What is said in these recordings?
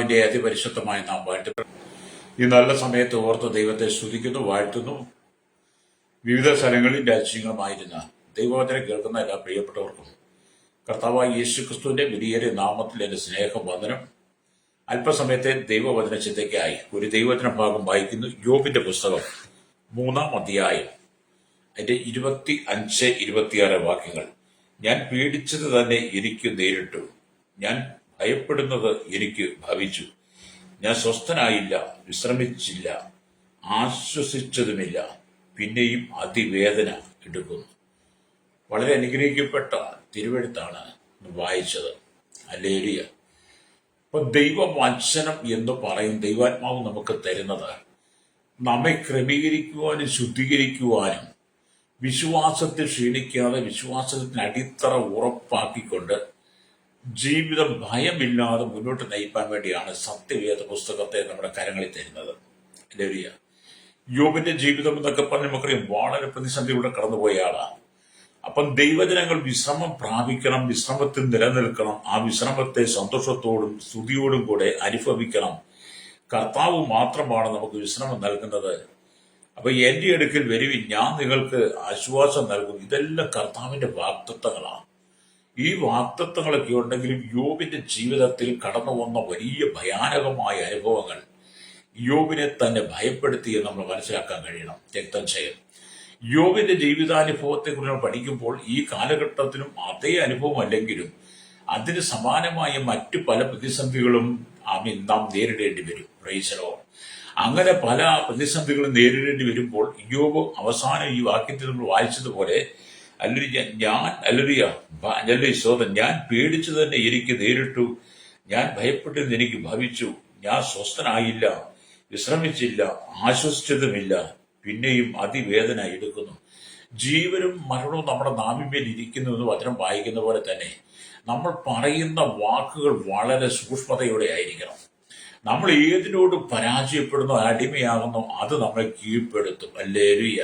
കർത്താവിന്റെ അതിപരിശുദ്ധമായ നാം വാഴ്ത്തപ്പെട്ടു. ഈ നല്ല സമയത്ത് ഓർത്ത് ദൈവത്തെ സ്തുതിക്കുന്നു, വാഴ്ത്തുന്നു. വിവിധ സ്ഥലങ്ങളിൽ രാജ്യങ്ങളുമായിരുന്ന ദൈവവചനം കേൾക്കുന്ന എല്ലാ പ്രിയപ്പെട്ടവർക്കും കർത്താവായ യേശുക്രിസ്തുവിന്റെ വലിയേറിയ നാമത്തിൽ എന്റെ സ്നേഹവന്ദനം. അല്പസമയത്തെ ദൈവവചന ചിന്തയ്ക്കായി ഒരു ദൈവവചന ഭാഗം വായിക്കുന്നു. യോബിന്റെ പുസ്തകം 3-ാം അധ്യായം അതിന്റെ 25-26 വാക്യങ്ങൾ. ഞാൻ പേടിച്ചത് തന്നെ എനിക്ക് നേരിട്ടു, ഞാൻ ഭയപ്പെടുന്നത് എനിക്ക് ഭവിച്ചു. ഞാൻ സ്വസ്ഥനായില്ല, വിശ്രമിച്ചില്ല, ആശ്വസിച്ചതുമില്ല, പിന്നെയും അതിവേദന എടുക്കുന്നു. വളരെ അനുഗ്രഹിക്കപ്പെട്ട തിരുവെഴുത്താണ് വായിച്ചത്. ഹല്ലേലൂയ. അപ്പൊ ദൈവവചനം എന്ന് പറയും ദൈവാത്മാവ് നമുക്ക് തരുന്നത് നമ്മെ ക്രമീകരിക്കുവാനും ശുദ്ധീകരിക്കുവാനും വിശ്വാസത്തിൽ ക്ഷീണിക്കാതെ വിശ്വാസത്തിന് അടിത്തറ ഉറപ്പാക്കിക്കൊണ്ട് ജീവിതം ഭയമില്ലാതെ മുന്നോട്ട് നയിക്കാൻ വേണ്ടിയാണ് സത്യവേദ പുസ്തകത്തെ നമ്മുടെ കരങ്ങളിൽ തരുന്നത്. ഹല്ലേലൂയ. യോബിന്റെ ജീവിതം എന്നൊക്കെ പറഞ്ഞ് നമുക്കറിയാം, വളരെ പ്രതിസന്ധിയിലൂടെ കടന്നുപോയ ആളാണ്. അപ്പം ദൈവജനങ്ങൾ വിശ്രമം പ്രാപിക്കണം, വിശ്രമത്തിൽ നിലനിൽക്കണം, ആ വിശ്രമത്തെ സന്തോഷത്തോടും സ്തുതിയോടും കൂടെ അനുഭവിക്കണം. കർത്താവ് മാത്രമാണ് നമുക്ക് വിശ്രമം നൽകുന്നത്. അപ്പൊ എന്റെ അടുക്കൽ വരുവിൻ, ഞാൻ നിങ്ങൾക്ക് ആശ്വാസം നൽകും. ഇതെല്ലാം കർത്താവിന്റെ വാഗ്ദത്തങ്ങളാണ്. ഈ വാഗ്ദത്തങ്ങളൊക്കെ ഉണ്ടെങ്കിലും യോബിന്റെ ജീവിതത്തിൽ കടന്നു വന്ന വലിയ ഭയാനകമായ അനുഭവങ്ങൾ യോബിനെ തന്നെ ഭയപ്പെടുത്തി എന്ന് നമ്മൾ മനസ്സിലാക്കാൻ കഴിയണം. രക്തം ചെയ്യും യോബിന്റെ ജീവിതാനുഭവത്തെ കുറിച്ച് പഠിക്കുമ്പോൾ ഈ കാലഘട്ടത്തിലും അതേ അനുഭവം അല്ലെങ്കിലും അതിന് സമാനമായ മറ്റു പല പ്രതിസന്ധികളും നാം നേരിടേണ്ടി വരും. പ്രൈസലോ. അങ്ങനെ പല പ്രതിസന്ധികളും നേരിടേണ്ടി വരുമ്പോൾ യോബ് അവസാനം ഈ വാക്യത്തിൽ നമ്മൾ വായിച്ചതുപോലെ ഞാൻ പേടിച്ചു തന്നെ എനിക്ക് നേരിട്ടു, ഞാൻ ഭയപ്പെട്ടത് എനിക്ക് ഭവിച്ചു, ഞാൻ സ്വസ്ഥനായില്ല, വിശ്രമിച്ചില്ല, ആശ്വസിച്ചതുമില്ല, പിന്നെയും അതിവേദന എടുക്കുന്നു. ജീവനും മരണവും നമ്മുടെ നാവിന്മേൽ ഇരിക്കുന്നു എന്ന് വചനം വായിക്കുന്ന പോലെ തന്നെ നമ്മൾ പറയുന്ന വാക്കുകൾ വളരെ സൂക്ഷ്മതയോടെ ആയിരിക്കണം. നമ്മൾ ഏതിനോട് പരാജയപ്പെടുന്നോ അടിമയാകുന്നോ അത് നമ്മളെ കീഴ്പ്പെടുത്തും. ഹല്ലേലൂയ.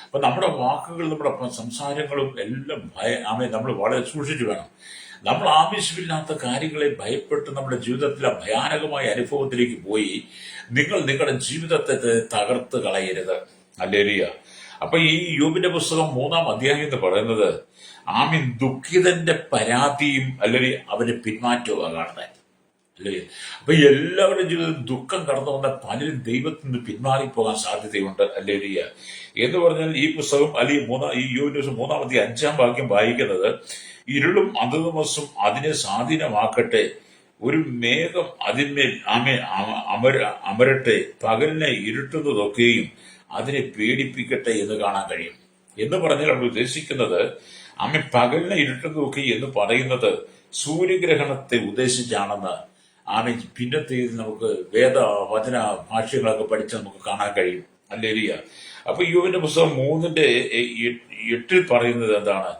അപ്പൊ നമ്മുടെ വാക്കുകൾ, നമ്മുടെ സംസാരങ്ങളും എല്ലാം നമ്മൾ വളരെ സൂക്ഷിച്ചു വേണം. നമ്മൾ ആവശ്യമില്ലാത്ത കാര്യങ്ങളെ ഭയപ്പെട്ട് നമ്മുടെ ജീവിതത്തിലെ ഭയാനകമായ അനുഭവത്തിലേക്ക് പോയി നിങ്ങളുടെ ജീവിതത്തെ തകർത്ത് കളയരുത്. ഹല്ലേലൂയ. അപ്പൊ ഈ യോബിന്റെ പുസ്തകം 3-ാം അധ്യായം എന്ന് പറയുന്നത് ദുഃഖിതന്റെ പരാതിയും അല്ലെങ്കിൽ അവന്റെ പിന്മാറ്റവും കാണുന്നത്. അല്ലേ? അപ്പൊ എല്ലാവരുടെ ജീവിതത്തിൽ ദുഃഖം കടന്നു വന്ന പലരും ദൈവത്തിൽ നിന്ന് പിന്മാറിപ്പോകാൻ സാധ്യതയുണ്ട്. ഹല്ലേലൂയ. എന്ന് പറഞ്ഞാൽ ഈ പുസ്തകം ഈ യോബിന്റെ പുസ്തകം 3-ാം അധ്യായം 5-ാം വാക്യം വായിക്കുന്നത്, ഇരുളും അന്ധതമസ്സും അതിനെ സ്വാധീനമാക്കട്ടെ, ഒരു മേഘം അതിന്മേൽ അമരട്ടെ, പകലിനെ ഇരുട്ടുന്നതൊക്കെയും അതിനെ പേടിപ്പിക്കട്ടെ എന്ന് കാണാൻ കഴിയും. എന്ന് പറഞ്ഞാൽ നമ്മൾ ഉദ്ദേശിക്കുന്നത് പകലിനെ ഇരുട്ടുന്നതൊക്കെ എന്ന് പറയുന്നത് സൂര്യഗ്രഹണത്തെ ഉദ്ദേശിച്ചാണെന്ന് പിന്നത്തെ നമുക്ക് വചന ഭാഷ്യങ്ങളൊക്കെ പഠിച്ച് നമുക്ക് കാണാൻ കഴിയും. ഹല്ലേലൂയ. അപ്പൊ യോബിന്റെ പുസ്തകം 3-ന്റെ-8 പറയുന്നത് എന്താണ്?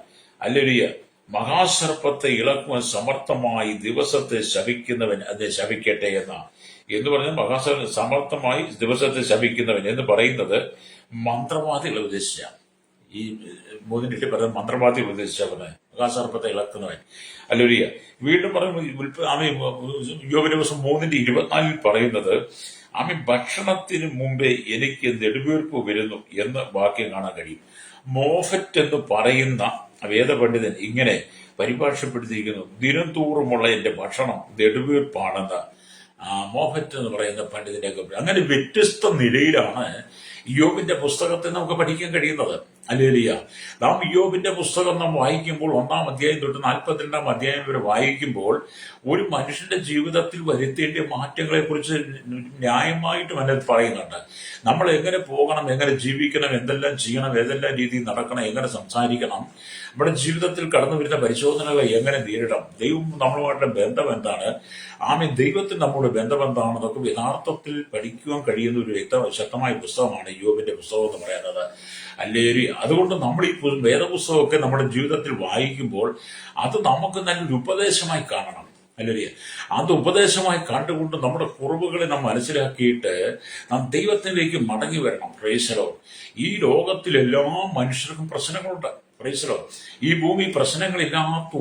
ഹല്ലേലൂയ. മഹാസർപ്പത്തെ ഇളക്കുവാൻ സമർത്ഥമായി ദിവസത്തെ ശപിക്കുന്നവൻ അതിനെ ശപിക്കട്ടെ എന്ന് പറഞ്ഞാൽ സമർത്ഥമായി ദിവസത്തെ ശപിക്കുന്നവൻ എന്ന് പറയുന്നത് മന്ത്രവാദികളെ ഉദ്ദേശിച്ച ഈ 3-ന്റെ പറയുന്നത് മന്ത്രവാദികൾ ഉദ്ദേശിച്ചവന് മഹാസർപ്പത്തെ ഇളക്കുന്നവൻ. ഹല്ലേലൂയ. വീണ്ടും പറയുന്നത് യോബിന്റെ ദിവസം 3-ന്റെ-24 പറയുന്നത് ഭക്ഷണത്തിന് മുമ്പേ എനിക്ക് നെടുവീർപ്പ് വരുന്നു എന്ന് വാക്യം കാണാൻ കഴിയും. മോഫറ്റ് എന്ന് പറയുന്ന വേദപണ്ഡിതൻ ഇങ്ങനെ പരിഭാഷപ്പെടുത്തിയിരിക്കുന്നു, ദിനം തോറുമുള്ള എന്റെ ഭക്ഷണം നെടുവീർപ്പാണെന്ന്. മോഫറ്റ് എന്ന് പറയുന്ന പണ്ഡിതനെയൊക്കെ അങ്ങനെ വ്യത്യസ്ത നിലയിലാണ് യോബിന്റെ പുസ്തകത്തെ നമുക്ക് പഠിക്കാൻ കഴിയുന്നത്. ഹല്ലേലൂയ. നാം യോബിന്റെ പുസ്തകം നാം വായിക്കുമ്പോൾ 1-ാം അധ്യായം തൊട്ട് 42-ാം അധ്യായം വരെ വായിക്കുമ്പോൾ ഒരു മനുഷ്യന്റെ ജീവിതത്തിൽ വരുത്തേണ്ട മാറ്റങ്ങളെ കുറിച്ച് ന്യായമായിട്ട് അതിനകത്ത് പറയുന്നുണ്ട്. നമ്മൾ എങ്ങനെ പോകണം, എങ്ങനെ ജീവിക്കണം, എന്തെല്ലാം ചെയ്യണം, ഏതെല്ലാം രീതിയിൽ നടക്കണം, എങ്ങനെ സംസാരിക്കണം, നമ്മുടെ ജീവിതത്തിൽ കടന്നു വരുന്ന പരിശോധനകളെ എങ്ങനെ നേരിടണം, ദൈവം നമ്മളുമായിട്ടുള്ള ബന്ധം എന്താണ്, ദൈവത്തിന് നമ്മുടെ ബന്ധം എന്താണെന്നൊക്കെ യഥാർത്ഥത്തിൽ പഠിക്കുവാൻ കഴിയുന്ന ഒരു ശക്തമായ പുസ്തകമാണ് യോബിന്റെ പുസ്തകം എന്ന് പറയുന്നത്. ഹല്ലേലൂയ. അതുകൊണ്ട് നമ്മൾ ഈ വേദപുസ്തകമൊക്കെ നമ്മുടെ ജീവിതത്തിൽ വായിക്കുമ്പോൾ അത് നമുക്ക് നല്ലൊരു ഉപദേശമായി കാണണം. ഹല്ലേലൂയ. അത് ഉപദേശമായി കണ്ടുകൊണ്ട് നമ്മുടെ കുറവുകളെ നാം മനസ്സിലാക്കിയിട്ട് നാം ദൈവത്തിലേക്ക് മടങ്ങി വരണം. Praise the Lord. ഈ ലോകത്തിൽ എല്ലാ മനുഷ്യർക്കും പ്രശ്നങ്ങളുണ്ട്. പ്രൈസലോ. ഈ ഭൂമി പ്രശ്നങ്ങളില്ലാത്ത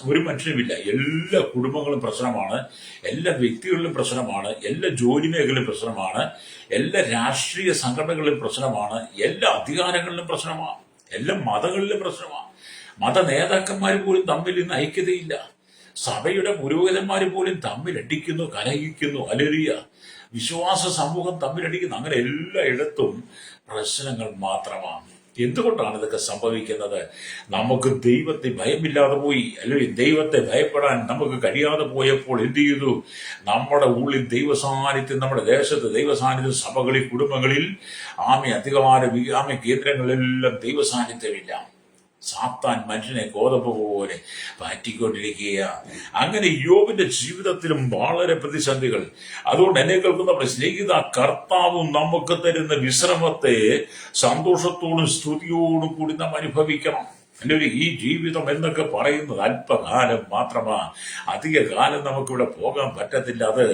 ഒരു മനുഷ്യനുമില്ല. എല്ലാ കുടുംബങ്ങളും പ്രശ്നമാണ്, എല്ലാ വ്യക്തികളിലും പ്രശ്നമാണ്, എല്ലാ ജോലി മേഖലയിലും പ്രശ്നമാണ്, എല്ലാ രാഷ്ട്രീയ സംഘടനകളിലും പ്രശ്നമാണ്, എല്ലാ അധികാരങ്ങളിലും പ്രശ്നമാണ്, എല്ലാ മതങ്ങളിലും പ്രശ്നമാണ്. മത നേതാക്കന്മാർ പോലും തമ്മിൽ ഇന്ന് ഐക്യതയില്ല. സഭയുടെ പുരോഹിതന്മാർ പോലും തമ്മിലടിക്കുന്നു, കലഹിക്കുന്നു. ഹല്ലേലൂയ. വിശ്വാസ സമൂഹം തമ്മിലടിക്കുന്നു. അങ്ങനെ എല്ലായിടത്തും പ്രശ്നങ്ങൾ മാത്രമാണ്. എന്തുകൊണ്ടാണ് ഇതൊക്കെ സംഭവിക്കുന്നത്? നമുക്ക് ദൈവത്തെ ഭയമില്ലാതെ പോയി, അല്ലെങ്കിൽ ദൈവത്തെ ഭയപ്പെടാൻ നമുക്ക് കഴിയാതെ പോയപ്പോൾ എന്ത് ചെയ്തു? നമ്മുടെ ഉള്ളിൽ ദൈവസാന്നിധ്യം, നമ്മുടെ ദേശത്ത് ദൈവസാന്നിധ്യം, സഭകളിൽ, കുടുംബങ്ങളിൽ, അധികാര കേന്ദ്രങ്ങളിലെല്ലാം ദൈവസാന്നിധ്യമില്ല. സാത്താൻ മനുഷ്യനെ ഗോതമ്പ് പോലെ പാറ്റിക്കൊണ്ടിരിക്കുക. അങ്ങനെ യോബിന്റെ ജീവിതത്തിലും വളരെ പ്രതിസന്ധികൾ. അതുകൊണ്ട് എന്നെ കേൾക്കുന്ന സ്നേഹിത, കർത്താവും നമുക്ക് തരുന്ന വിശ്രമത്തെ സന്തോഷത്തോടും സ്തുതിയോടും കൂടി നാം അനുഭവിക്കണം. അല്ലെങ്കിൽ ഈ ജീവിതം എന്നൊക്കെ പറയുന്നത് അല്പകാലം മാത്രമാണ്. അധിക കാലം നമുക്കിവിടെ പോകാൻ പറ്റത്തില്ല. അത്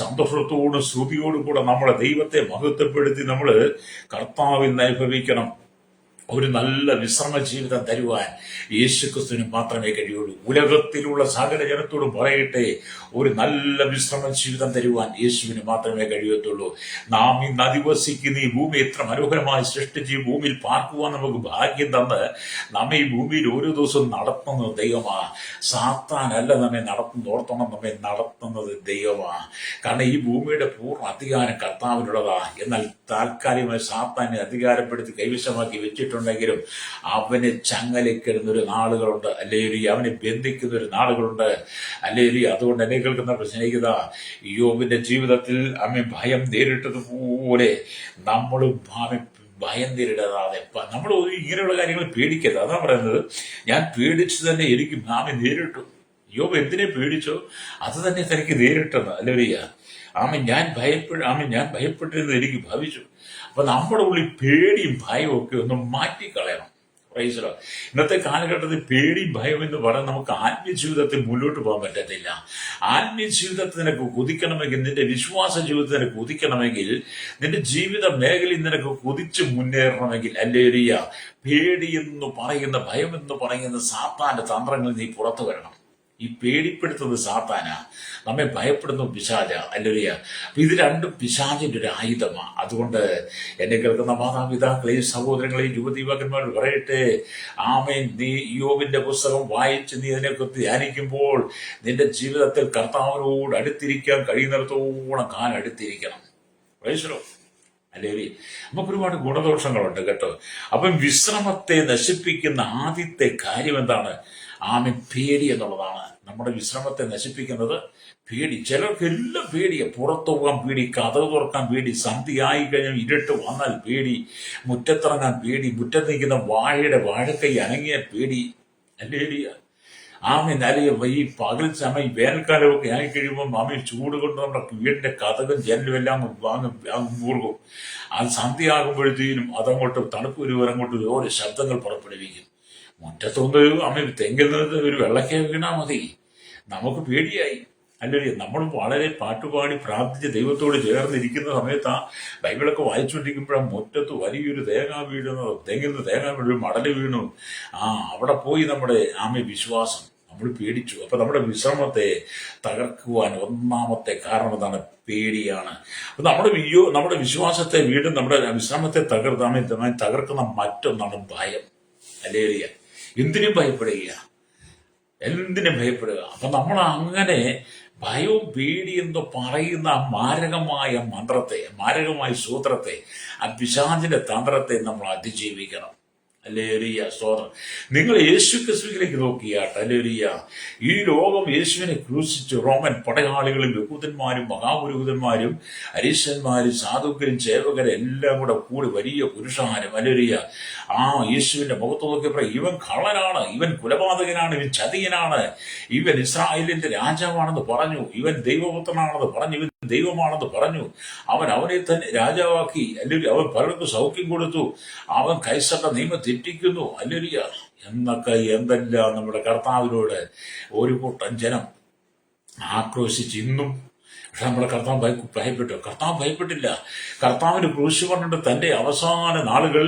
സന്തോഷത്തോടും സ്തുതിയോടും കൂടെ നമ്മളെ ദൈവത്തെ മഹത്വപ്പെടുത്തി നമ്മൾ കർത്താവിൽ അനുഭവിക്കണം. ഒരു നല്ല വിശ്രമ ജീവിതം തരുവാൻ യേശുക്രിസ്തുവിന് മാത്രമേ കഴിയുള്ളൂ. ഉലകത്തിലുള്ള സകല ജനത്തോടും പറയട്ടെ, ഒരു നല്ല വിശ്രമ ജീവിതം തരുവാൻ യേശുവിന് മാത്രമേ കഴിയത്തുള്ളൂ. നാം ഇന്ന് അധിവസിക്കുന്ന ഈ ഭൂമി എത്ര മനോഹരമായി സൃഷ്ടിച്ച് ഈ ഭൂമിയിൽ പാർക്കുവാൻ നമുക്ക് ഭാഗ്യം തന്ന് നമ്മെ ഈ ഭൂമിയിൽ ഓരോ ദിവസവും നടത്തുന്നത് ദൈവമാണ്. സാത്താനല്ല നമ്മെ ഓർത്തോണം, നമ്മെ നടത്തുന്നത് ദൈവമാണ്. കാരണം ഈ ഭൂമിയുടെ പൂർണ്ണ അധികാരം കർത്താവിനുള്ളതാണ്. എന്നാൽ താൽക്കാലികമായി സാത്താനെ അധികാരപ്പെടുത്തി കൈവശമാക്കി വെച്ചിട്ടുണ്ടെങ്കിലും അവനെ ചങ്ങലക്കിടുന്നൊരു നാളുകളുണ്ട്, അല്ലെങ്കിൽ അവനെ ബന്ധിക്കുന്ന ഒരു നാളുകളുണ്ട്, അല്ലെങ്കിൽ അതുകൊണ്ട് എന്നെ കേൾക്കുന്ന സ്നേഹിത, യോബിന്റെ ജീവിതത്തിൽ ഭയം നേരിട്ടതുപോലെ നമ്മളും ഭയം നേരിടാതെ നമ്മൾ ഇങ്ങനെയുള്ള കാര്യങ്ങൾ പേടിക്കരുത്. അതാ പറയുന്നത്, ഞാൻ പേടിച്ചു തന്നെ എനിക്ക് നേരിട്ടു. യോബ് എന്തിനെ പേടിച്ചോ അത് തന്നെ തനിക്ക് നേരിട്ടെന്ന്. അല്ലേലൂയ. ഞാൻ ഭയപ്പെട്ടിരുന്നത് എനിക്ക് ഭവിച്ചു. അപ്പൊ നമ്മുടെ ഉള്ളിൽ പേടിയും ഭയവും ഒക്കെ ഒന്ന് മാറ്റിക്കളയണം. പ്രൈസലോ. ഇന്നത്തെ കാലഘട്ടത്തിൽ പേടിയും ഭയം എന്ന് പറഞ്ഞാൽ നമുക്ക് ആത്മീയ ജീവിതത്തിൽ മുന്നോട്ട് പോകാൻ പറ്റത്തില്ല. ആത്മീയ ജീവിതത്തിൽ നിനക്ക് കുതിക്കണമെങ്കിൽ, നിന്റെ വിശ്വാസ ജീവിതത്തിൽ നിനക്ക് കുതിക്കണമെങ്കിൽ, നിന്റെ ജീവിത മേഖലയിൽ നിനക്ക് കുതിച്ച് മുന്നേറണമെങ്കിൽ, ഹല്ലേലൂയ, പേടി എന്ന് പറയുന്ന, ഭയം എന്ന് പറയുന്ന സാത്താന്റെ തന്ത്രങ്ങളിൽ നീ പുറത്തു വരണം. ഈ പേടിപ്പെടുത്തുന്നത് സാത്താനാ, നമ്മെ ഭയപ്പെടുന്ന പിശാച. ഹല്ലേലൂയ. അപ്പൊ ഇത് രണ്ടും പിശാചിന്റെ ഒരു ആയുധമാണ്. അതുകൊണ്ട് എന്നെ കേൾക്കുന്ന മാതാപിതാക്കളെയും സഹോദരങ്ങളെയും യുവതീവാക്കന്മാരോട് പറയട്ടെ, നീ യോബിന്റെ പുസ്തകം വായിച്ച് നീ അതിനെക്കുറിച്ച് ധ്യാനിക്കുമ്പോൾ നിന്റെ ജീവിതത്തിൽ കർത്താവിനോട് അടുത്തിരിക്കാൻ കഴിയുന്നിടത്തോളം കാലം അടുത്തിരിക്കണം. പ്രൈസലോ. അല്ലെങ്കിൽ നമുക്ക് ഒരുപാട് ഗുണദോഷങ്ങളുണ്ട് കേട്ടോ. അപ്പം വിശ്രമത്തെ നശിപ്പിക്കുന്ന ആദ്യത്തെ കാര്യം എന്താണ്? പേടി എന്നുള്ളതാണ്. നമ്മുടെ വിശ്രമത്തെ നശിപ്പിക്കുന്നത് പേടി. ചിലർക്ക് എല്ലാം പേടിയാണ്. പുറത്തു പോകാൻ പേടി, കതവ് തുറക്കാൻ പേടി, സന്ധ്യയായി കഴിഞ്ഞാൽ ഇരുട്ട് വന്നാൽ പേടി, മുറ്റത്തിറങ്ങാൻ പേടി, മുറ്റത്ത് നിൽക്കുന്ന വാഴക്കൈ അനങ്ങിയ പേടി. അല്ലേടിയ അല്ലെങ്കിൽ ഈ പകൽ സമയം വേനൽക്കാലമൊക്കെ ആയി കഴിയുമ്പോൾ ചൂട് കൊണ്ട് നമ്മുടെ വീടിന്റെ കഥകും ജനലും എല്ലാം മൂർക്കും. അത് സന്ധ്യയാകുമ്പോഴത്തേനും അതങ്ങോട്ട് തണുപ്പ് അങ്ങോട്ട് ഓരോ ശബ്ദങ്ങൾ പുറപ്പെടുവിക്കും. മുറ്റത്തൊന്ന് തെങ്ങിൽ നിന്ന് ഒരു വെള്ളക്കെ വീണാ മതി, നമുക്ക് പേടിയായി. അല്ലെങ്കിൽ നമ്മൾ വളരെ പാട്ടുപാടി പ്രാർത്ഥിച്ച് ദൈവത്തോട് ചേർന്നിരിക്കുന്ന സമയത്ത് ആ ബൈബിളൊക്കെ വായിച്ചുകൊണ്ടിരിക്കുമ്പോഴാണ് മുറ്റത്ത് വലിയൊരു തേങ്ങ വീഴുന്നത്, തെങ്ങിൽ നിന്ന് തേങ്ങ വീഴും, മടല് വീണു. അവിടെ പോയി നമ്മുടെ വിശ്വാസം നമ്മൾ പേടിച്ചു. അപ്പൊ നമ്മുടെ വിശ്രമത്തെ തകർക്കുവാൻ ഒന്നാമത്തെ കാരണം എന്താണ്? പേടിയാണ്. അപ്പൊ നമ്മുടെ വിശ്വാസത്തെ വീണ്ടും നമ്മുടെ വിശ്രമത്തെ തകർക്കുന്ന മറ്റൊന്നാണ് ഭയം. ഹല്ലേലൂയ. എന്തിനും ഭയപ്പെടുക. അപ്പൊ നമ്മൾ അങ്ങനെ ഭയവും പേടി എന്ന് പറയുന്ന മാരകമായ മന്ത്രത്തെ, മാരകമായ സൂത്രത്തെ, ആ പിശാചിന്റെ തന്ത്രത്തെ നമ്മൾ അതിജീവിക്കണം. ഹല്ലേലൂയ. സ്തോത്രം. നിങ്ങൾ യേശു ക്രിസ്തുവിലേക്ക് നോക്കിയാട്ടെ. ഹല്ലേലൂയ. ഈ ലോകം യേശുവിനെ ക്രൂശിച്ചു. റോമൻ പടയാളികളും യഹൂദന്മാരും മഹാപുരോഹിതന്മാരും അരീശന്മാരും സാധുക്കരും സേവകരും എല്ലാം കൂടി വലിയ പുരുഷാരം. ഹല്ലേലൂയ. യേശുവിന്റെ മുഖത്ത് നോക്കിയപ്പോൾ ഇവൻ കള്ളനാണ്, ഇവൻ കൊലപാതകനാണ്, ഇവൻ ചതിയനാണ്, ഇവൻ ഇസ്രായേലിന്റെ രാജാവാണെന്ന് പറഞ്ഞു, ഇവൻ ദൈവപുത്രനാണെന്ന് പറഞ്ഞു, ഇവൻ ദൈവമാണെന്ന് പറഞ്ഞു. അവനെ തന്നെ രാജാവാക്കി. അല്ലെങ്കിൽ അവൻ പലർക്കും സൗഖ്യം കൊടുത്തു. അവൻ കൈസരുടെ നിയമം തെറ്റിക്കുന്നു. ഹല്ലേലൂയ. എന്നൊക്കെ എന്തെല്ലാം നമ്മുടെ കർത്താവിനോട് ഒരു കൂട്ടം ജനം ആക്രോശിച്ച് ഇന്നും പക്ഷെ നമ്മുടെ കർത്താവ് ഭയപ്പെട്ടു. കർത്താവ് ഭയപ്പെട്ടില്ല. കർത്താവിന് ക്രൂശ് പറഞ്ഞിട്ട് തന്റെ അവസാന നാളുകൾ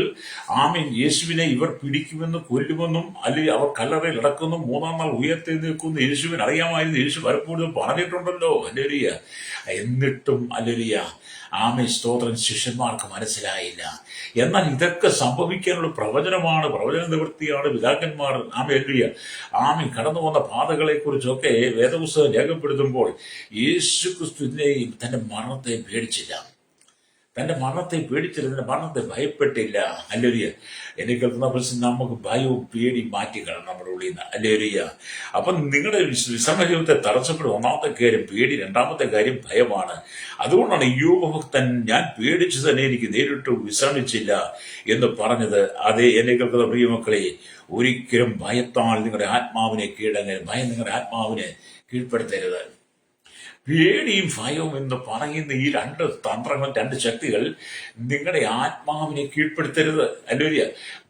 ആമീൻ യേശുവിനെ ഇവർ പിടിക്കുമെന്ന് കൊല്ലുമെന്നും അല്ലെങ്കിൽ അവർ കല്ലറയിൽ അടക്കുന്നു 3-ാം നാൾ ഉയർത്തെഴുന്നേൽക്കുന്നു യേശുവിന് അറിയാമായിരുന്നു. യേശു പലപ്പോഴും പറഞ്ഞിട്ടുണ്ടല്ലോ. ഹല്ലേലൂയ. എന്നിട്ടും ഹല്ലേലൂയ ആമീൻ സ്തോത്രം ശിഷ്യന്മാർക്ക് മനസ്സിലായില്ല. എന്നാൽ ഇതൊക്കെ സംഭവിക്കാനുള്ള പ്രവചനമാണ്, പ്രവചന നിവൃത്തിയാണ്. പിതാക്കന്മാർ ആമീൻ കടന്നു വന്ന പാതകളെ കുറിച്ചൊക്കെ വേദപുസ്തകം രേഖപ്പെടുത്തുമ്പോൾ യേശു ക്രിസ്തു ഇതിനെയും തന്റെ മരണത്തെ പേടിച്ചില്ല. തന്റെ മരണത്തെ ഭയപ്പെട്ടില്ല. ഹല്ലേലൂയ. എന്നെ കേൾക്കുന്ന പ്രശ്നം നമുക്ക് ഭയവും പേടിയും മാറ്റിക്കളണം നമ്മുടെ ഉള്ളിൽ നിന്ന്. ഹല്ലേലൂയ. അപ്പം നിങ്ങളുടെ വിശ്രമ ജീവിതത്തെ തടസ്സപ്പെടും. ഒന്നാമത്തെ കാര്യം പേടി, രണ്ടാമത്തെ കാര്യം ഭയമാണ്. അതുകൊണ്ടാണ് യോബ് ഭക്തൻ ഞാൻ പേടിച്ചു തന്നെ എനിക്ക് നേരിട്ട് വിശ്രമിച്ചില്ല എന്ന് പറഞ്ഞത്. അതേ എന്നെ കേൾക്കുന്ന പ്രിയമക്കളെ, ഒരിക്കലും ഭയത്താൽ നിങ്ങളുടെ ആത്മാവിനെ ഭയം നിങ്ങളുടെ ആത്മാവിനെ കീഴ്പ്പെടുത്തരുത്. പേടിയും ഭയവും എന്ന് പറയുന്ന ഈ രണ്ട് തന്ത്രങ്ങൾ, രണ്ട് ശക്തികൾ നിങ്ങളുടെ ആത്മാവിനെ കീഴ്പ്പെടുത്തരുത്. ഹല്ലേലൂയ.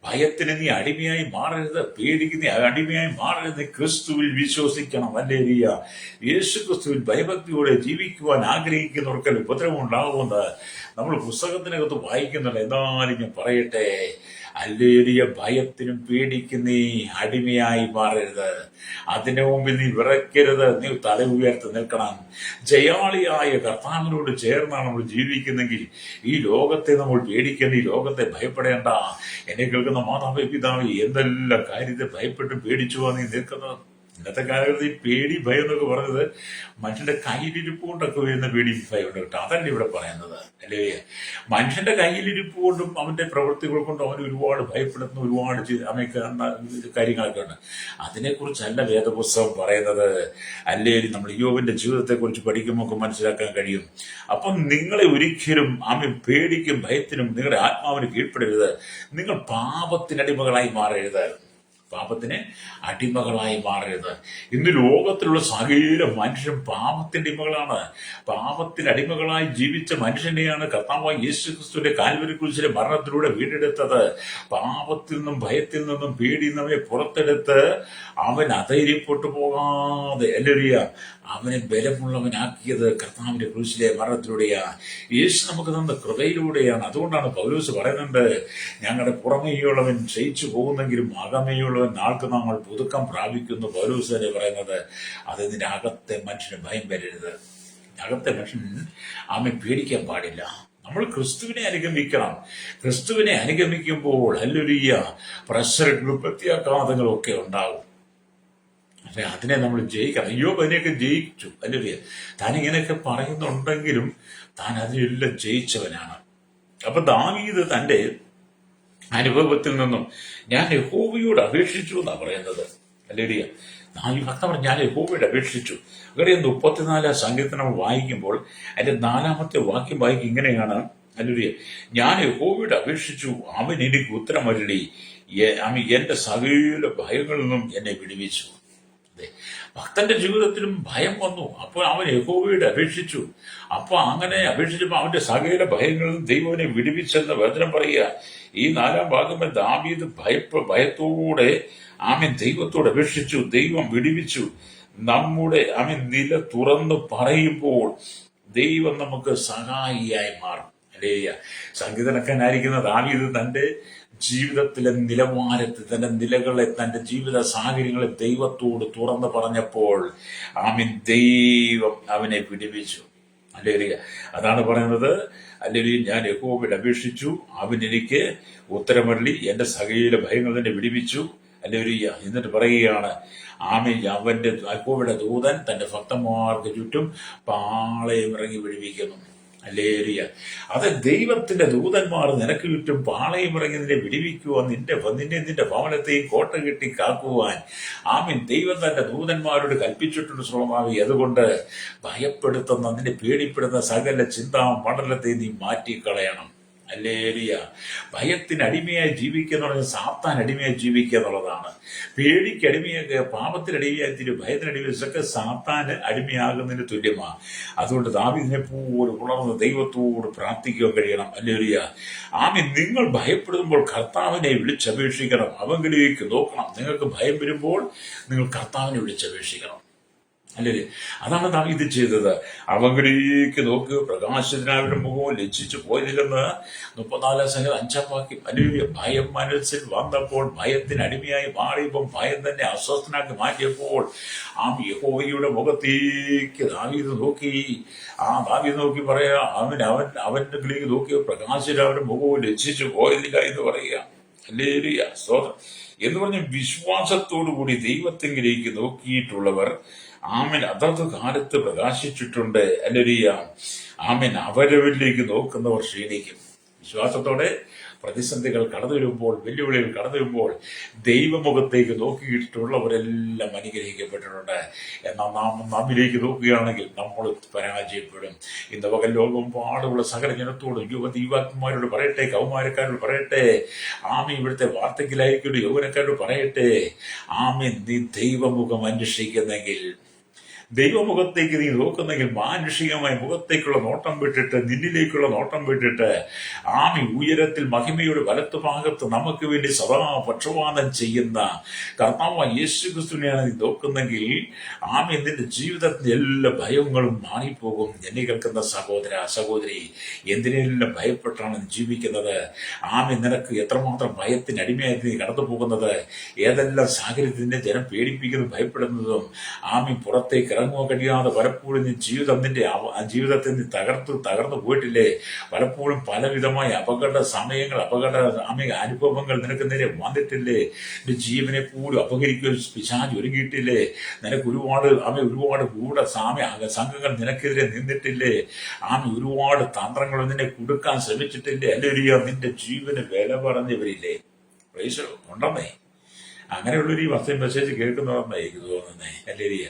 ഭയത്തിന് നീ അടിമയായി മാറരുത്, പേടിക്ക് നീ അടിമയായി മാറരുത്. ക്രിസ്തുവിൽ വിശ്വസിക്കണം. ഹല്ലേലൂയ. യേശു ക്രിസ്തുവിൽ ഭയഭക്തിയോടെ ജീവിക്കുവാൻ ആഗ്രഹിക്കുന്നവർക്ക് ഉപദ്രവം ഉണ്ടാകുമെന്ന് നമ്മൾ പുസ്തകത്തിനകത്ത് വായിക്കുന്നുണ്ട്. എന്നാലും ഞാൻ പറയട്ടെ, ഹല്ലേലൂയ, ഭയത്തിനും പേടിക്കും നീ അടിമയായി മാറരുത്. അതിനു മുമ്പിൽ നീ വിറയ്ക്കരുത്. നീ തല ഉയർത്തി നിൽക്കണം. ജയാളിയായ കർത്താവിനോട് ചേർന്നാണ് നമ്മൾ ജീവിക്കുന്നെങ്കിൽ ഈ ലോകത്തെ നമ്മൾ പേടിക്കേണ്ട, ഈ ലോകത്തെ ഭയപ്പെടേണ്ട. എന്നെ കേൾക്കുന്ന മാതാവേ പിതാവേ, എന്തെല്ലാം കാര്യത്തെ ഭയപ്പെട്ട് പേടിച്ചു നീ നിൽക്കുന്നത്. ഇന്നത്തെ കാലഘട്ടത്തിൽ പേടി ഭയം എന്നൊക്കെ പറഞ്ഞത് മനുഷ്യന്റെ കയ്യിലിരിപ്പ് കൊണ്ടൊക്കെ വരുന്ന പേടി ഭയമുണ്ട് കേട്ടോ. അതല്ല ഇവിടെ പറയുന്നത്. അല്ലേ, മനുഷ്യന്റെ കയ്യിലിരിപ്പ് കൊണ്ടും അവന്റെ പ്രവൃത്തികൾ കൊണ്ടും അവൻ ഒരുപാട് ഭയപ്പെടുന്ന ഒരുപാട് കാര്യങ്ങളൊക്കെ ഉണ്ട്. അതിനെക്കുറിച്ചല്ല വേദപുസ്തകം പറയുന്നത്. അല്ലെങ്കിൽ നമ്മൾ യോബിന്റെ ജീവിതത്തെ കുറിച്ച് പഠിക്കുമ്പോൾ നമുക്ക് മനസ്സിലാക്കാൻ കഴിയും. അപ്പം നിങ്ങളെ ഒരിക്കലും പേടിക്കും ഭയത്തിനും നിങ്ങളുടെ ആത്മാവിന് കീഴ്പ്പെടരുത്. നിങ്ങൾ പാപത്തിനടിമകളായി മാറരുത്. പാപത്തിന് അടിമകളായി മാറരുത്. ഇന്ന് ലോകത്തിലുള്ള സകല മനുഷ്യരും പാപത്തിന്റെ അടിമകളാണ്. പാപത്തിന് അടിമകളായി ജീവിച്ച മനുഷ്യനെയാണ് കർത്താവായ യേശു ക്രിസ്തുവിന്റെ കാൽവരി ക്രൂശിലെ മരണത്തിലൂടെ വീണ്ടെടുത്തത്. പാപത്തിൽ നിന്നും ഭയത്തിൽ നിന്നും പേടിയിൽ നിന്നും പുറത്തെടുത്ത് അവൻ അധൈര്യപ്പെട്ടു പോകാതെ അവനെ ബലമുള്ളവനാക്കിയത് കർത്താവിന്റെ ക്രൂശിലെ മരണത്തിലൂടെയാണ്. യേശു നമുക്ക് തന്ന കൃപയിലൂടെയാണ്. അതുകൊണ്ടാണ് പൗലോസ് പറയുന്നുണ്ട്, ഞങ്ങളുടെ പുറമേയുള്ളവൻ ക്ഷയിച്ചു പോകുന്നെങ്കിലും അകമേയുള്ളവൻ നാൾക്ക് നമ്മൾ പുതുക്കം പ്രാപിക്കുന്നു. പൗലോസ് തന്നെ പറയുന്നത് അത് നിന്റെ അകത്തെ മനുഷ്യന് ഭയം വരരുത്. അകത്തെ മനുഷ്യൻ പേടിക്കാൻ പാടില്ല. നമ്മൾ ക്രിസ്തുവിനെ അനുഗമിക്കണം. ക്രിസ്തുവിനെ അനുഗമിക്കുമ്പോൾ ഹല്ലേലൂയ പ്രശ്നങ്ങളും പ്രത്യാഘാതങ്ങളും ഒക്കെ ഉണ്ടാകും. പക്ഷെ അതിനെ നമ്മൾ ജയിക്കണം. യോബ് അതിനെയൊക്കെ ജയിച്ചു. ഹല്ലേലൂയ. താൻ ഇങ്ങനെയൊക്കെ പറയുന്നുണ്ടെങ്കിലും താൻ അതിനെല്ലാം ജയിച്ചവനാണ്. അപ്പൊ ദാവീദ് തന്റെ അനുഭവത്തിൽ നിന്നും ഞാൻ യഹോവയോട് അപേക്ഷിച്ചു എന്നാണ് പറയുന്നത്. ഹല്ലേലൂയ. ഭക്തൻ ഞാൻ യഹോവയോട് അപേക്ഷിച്ചു. അങ്ങനെ 34 സങ്കീർത്തനം വായിക്കുമ്പോൾ അതിന്റെ 4-ാമത്തെ വാക്യം വായിക്കും ഇങ്ങനെയാണ്. ഹല്ലേലൂയ. ഞാൻ യഹോവയോട് അപേക്ഷിച്ചു, അവൻ എനിക്ക് ഉത്തരമരുളി, എന്റെ സകല ഭയങ്ങളിൽ നിന്നും എന്നെ വിടുവിച്ചു. ഭക്തന്റെ ജീവിതത്തിലും ഭയം വന്നു. അപ്പോൾ അവൻ യഹോവയോട് അപേക്ഷിച്ചു. അപ്പൊ അങ്ങനെ അപേക്ഷിച്ചപ്പോൾ അവന്റെ സകല ഭയങ്ങളിൽ ദൈവനെ വിടുവിച്ചെന്ന് വചനം പറയുക. ഈ 4-ാം ഭാഗം ദാവീദ് ഭയത്തോടെ ദൈവത്തോട് അപേക്ഷിച്ചു, ദൈവം വിടുവിച്ചു. നമ്മുടെ നില തുറന്നു പറയുമ്പോൾ ദൈവം നമുക്ക് സഹായിയായി മാറും. ഹല്ലേലൂയ. സംഗീതക്കാരനായിരിക്കുന്ന ദാവീദ് തന്റെ ജീവിതത്തിലെ നിലവാരത്തിൽ തന്റെ നിലകളെ, തന്റെ ജീവിത സാഹചര്യങ്ങളെ ദൈവത്തോട് തുറന്നു പറഞ്ഞപ്പോൾ ദൈവം അവനെ വിടുവിച്ചു. ഹല്ലേലൂയ. അതാണ് പറയുന്നത്. ഹല്ലേലൂയ. ഞാൻ യഹോവയോട് അപേക്ഷിച്ചു, അവൻ എനിക്ക് ഉത്തരമരുളി, എന്റെ സകല ഭയങ്ങൾ തന്നെ വിടുവിച്ചു. ഹല്ലേലൂയ. എന്നിട്ട് പറയുകയാണ് അവന്റെ യഹോവയുടെ ദൂതൻ തന്റെ ഭക്തന്മാർക്ക് ചുറ്റും പാളയം ഇറങ്ങി വിടുവിക്കുന്നു. ഹല്ലേലൂയ. അത് ദൈവത്തിന്റെ ദൂതന്മാർ നിനക്ക് ചുറ്റും പാളയം ഇറങ്ങി നിന്നെ വിടുവിക്കുവാൻ, നിന്റെ ഭവനത്തെയും കോട്ട കെട്ടി കാക്കുവാൻ ദൈവം തന്റെ ദൂതന്മാരോട് കൽപ്പിച്ചിട്ടുണ്ട് ശ്രോതാവേ. അതുകൊണ്ട് ഭയപ്പെടുത്തുന്ന, നിന്നെ പേടിപ്പെടുന്ന സകല ചിന്താ മണ്ഡലത്തെ നീ മാറ്റിക്കളയണം. ഹല്ലേലൂയ. ഭയത്തിന് അടിമയായി ജീവിക്കുക സാത്താൻ അടിമയായി ജീവിക്കുക എന്നുള്ളതാണ്. പേടിക്ക് അടിമയാക്കുക, പാപത്തിന് അടിമയായി, ഭയത്തിന് അടിമയൊക്കെ സാത്താന് അടിമയാകുന്നതിന് തുല്യമാണ്. അതുകൊണ്ട് ദാവീദിനെ പോലെ ഉണർന്ന് ദൈവത്തോട് പ്രാർത്ഥിക്കാൻ കഴിയണം. ഹല്ലേലൂയ. നിങ്ങൾ ഭയപ്പെടുമ്പോൾ കർത്താവിനെ വിളിച്ചപേക്ഷിക്കണം. അവങ്കിലേക്ക് നോക്കണം. നിങ്ങൾക്ക് ഭയം വരുമ്പോൾ നിങ്ങൾ കർത്താവിനെ വിളിച്ചപേക്ഷിക്കണം. അല്ലേ? അതാണ് ദാവീദ് ചെയ്തത്. അവങ്കിലേക്ക് നോക്കി പ്രകാശത്തിനാരുടെ മുഖവും ലജ്ജിച്ചു പോയതില്ലെന്ന് 34 സംഗതി 5 വാക്യം. അല്ലേ? ഭയം മനസ്സിൽ വന്നപ്പോൾ ഭയത്തിന് അടിമയായി മാറിയപ്പോൾ ഭയം തന്നെ അസ്വസ്ഥനാക്കി മാറ്റിയപ്പോൾ യഹോവയുടെ മുഖത്തേക്ക് ദാവീദ് നോക്കി. ദാവീദ് നോക്കി പറയാ, അവന്റെ കിളിക്ക് നോക്കിയ പ്രകാശത്തിനാരുടെ മുഖവും ലജ്ജിച്ചു പോയതില്ല എന്ന് പറയുക. ഹല്ലേലൂയ, സ്തോത്രം. എന്ന് പറഞ്ഞ വിശ്വാസത്തോടു കൂടി ദൈവത്തെങ്കിലേക്ക് നോക്കിയിട്ടുള്ളവർ അതത് കാലത്ത് പ്രകാശിച്ചിട്ടുണ്ട്. ഹല്ലേലൂയ, അവരവരിലേക്ക് നോക്കുന്നവർ ക്ഷീണിക്കും. വിശ്വാസത്തോടെ പ്രതിസന്ധികൾ കടന്നു വരുമ്പോൾ, വെല്ലുവിളികൾ കടന്നു വരുമ്പോൾ ദൈവമുഖത്തേക്ക് നോക്കിയിട്ടുള്ളവരെല്ലാം അനുഗ്രഹിക്കപ്പെട്ടിട്ടുണ്ട്. എന്നാൽ നമ്മിലേക്ക് നോക്കുകയാണെങ്കിൽ നമ്മൾ പരാജയപ്പെടും. ഇന്ന് പകൽ ലോകമെമ്പാടുമുള്ള സകല ജനത്തോടും യുവാക്കന്മാരോട് പറയട്ടെ, കൗമാരക്കാരോട് പറയട്ടെ, ഇവിടുത്തെ വാർദ്ധക്യലായിരിക്കും യൗവനക്കാരോട് പറയട്ടെ, നീ ദൈവമുഖം അന്വേഷിക്കുന്നെങ്കിൽ, ദൈവമുഖത്തേക്ക് നീ നോക്കുന്നെങ്കിൽ, മാനുഷികമായ മുഖത്തേക്കുള്ള നോട്ടം വിട്ടിട്ട്, നിന്നിലേക്കുള്ള നോട്ടം വിട്ടിട്ട്, ഉയരത്തിൽ മഹിമയുടെ വലത്തുഭാഗത്ത് നമുക്ക് വേണ്ടി സദാ പക്ഷപാതം ചെയ്യുന്ന കർത്താവായ യേശുക്രിസ്തുവിനെയാണ് നീ നോക്കുന്നെങ്കിൽ, നിന്റെ ജീവിതത്തിന്റെ എല്ലാ ഭയങ്ങളും മാറിപ്പോകും. എന്നെ കേൾക്കുന്ന സഹോദര, സഹോദരി, എന്തിനെല്ലാം ഭയപ്പെട്ടാണ് ജീവിക്കുന്നത്? നിനക്ക് എത്രമാത്രം ഭയത്തിന് അടിമയായി നീ കടന്നു പോകുന്നത്? ഏതെല്ലാം സാഹചര്യത്തിന്റെ ജനം പേടിപ്പിക്കുന്നതും ഭയപ്പെടുന്നതും പുറത്തേക്ക് ഇറങ്ങുവാൻ കഴിയാതെ പലപ്പോഴും നീ ജീവിതത്തിൽ നീ തകർന്നു പോയിട്ടില്ലേ? പലപ്പോഴും പലവിധമായ അപകട സമയങ്ങൾ, അനുഭവങ്ങൾ നിനക്ക് നേരെ വന്നിട്ടില്ലേ? നിന്റെ ജീവനെ പോലും അപകരിക്കാൻ പിശാച് ഒരുങ്ങിയിട്ടില്ലേ? നിനക്ക് ഒരുപാട് സംഘങ്ങൾ നിനക്കെതിരെ നിന്നിട്ടില്ലേ? ഒരുപാട് തന്ത്രങ്ങൾ നിന്നെ കൊടുക്കാൻ ശ്രമിച്ചിട്ടില്ലേ? അല്ലെങ്കിൽ നിന്റെ ജീവന് വില പറഞ്ഞവരില്ലേ? ഉണ്ടെന്നേ. അങ്ങനെയുള്ളൊരു ഈ മെസ്സേജ് കേൾക്കുന്നവരെന്നാണ് എനിക്ക് തോന്നുന്നേ. ഹല്ലേലൂയ.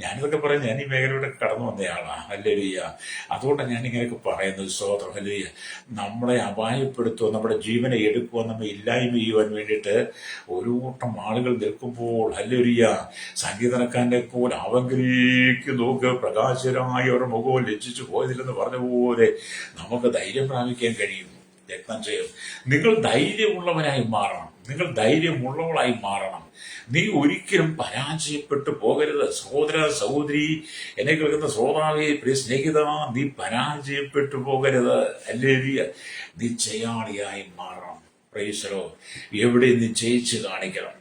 ഞാനിതൊക്കെ പറയാൻ ഞാൻ ഈ മേഖലയുടെ കടന്നു വന്നയാളാണ്. ഹല്ലേലൂയ. അതുകൊണ്ടാണ് ഞാനിങ്ങനെയൊക്കെ പറയുന്നത്. സ്തോത്രം. ഹല്ലേലൂയ. നമ്മളെ അപായപ്പെടുത്തുക, നമ്മുടെ ജീവനെ എടുക്കുക, നമ്മെ ഇല്ലായ്മ ചെയ്യുവാൻ വേണ്ടിയിട്ട് ഒരു കൂട്ടം ആളുകൾ നിൽക്കുമ്പോൾ, ഹല്ലേലൂയ, സംഗീതക്കാരനെ പോലെ അവങ്കിലേക്ക് നോക്കുക, പ്രകാശകരമായി അവരുടെ മുഖവും ലജ്ജിച്ചു പോയതില്ലെന്ന് പറഞ്ഞ പോലെ നമുക്ക് ധൈര്യം പ്രാപിക്കാൻ കഴിയും. രക്തം ചെയ്യും. നിങ്ങൾ ധൈര്യമുള്ളവനായി മാറണം. നിങ്ങൾ ധൈര്യമുള്ളവളായി മാറണം. നീ ഒരിക്കലും പരാജയപ്പെട്ടു പോകരുത്. സഹോദര, സഹോദരി, എന്നെ കേൾക്കുന്ന ശ്രോതാവേ, പ്രിയ സ്നേഹിത, നീ പരാജയപ്പെട്ടു പോകരുത്. ഹല്ലേലൂയ. നീ ജയാളിയായി മാറണം. Praise the Lord. എവിടെ നീ ജയിച്ച് കാണിക്കണം.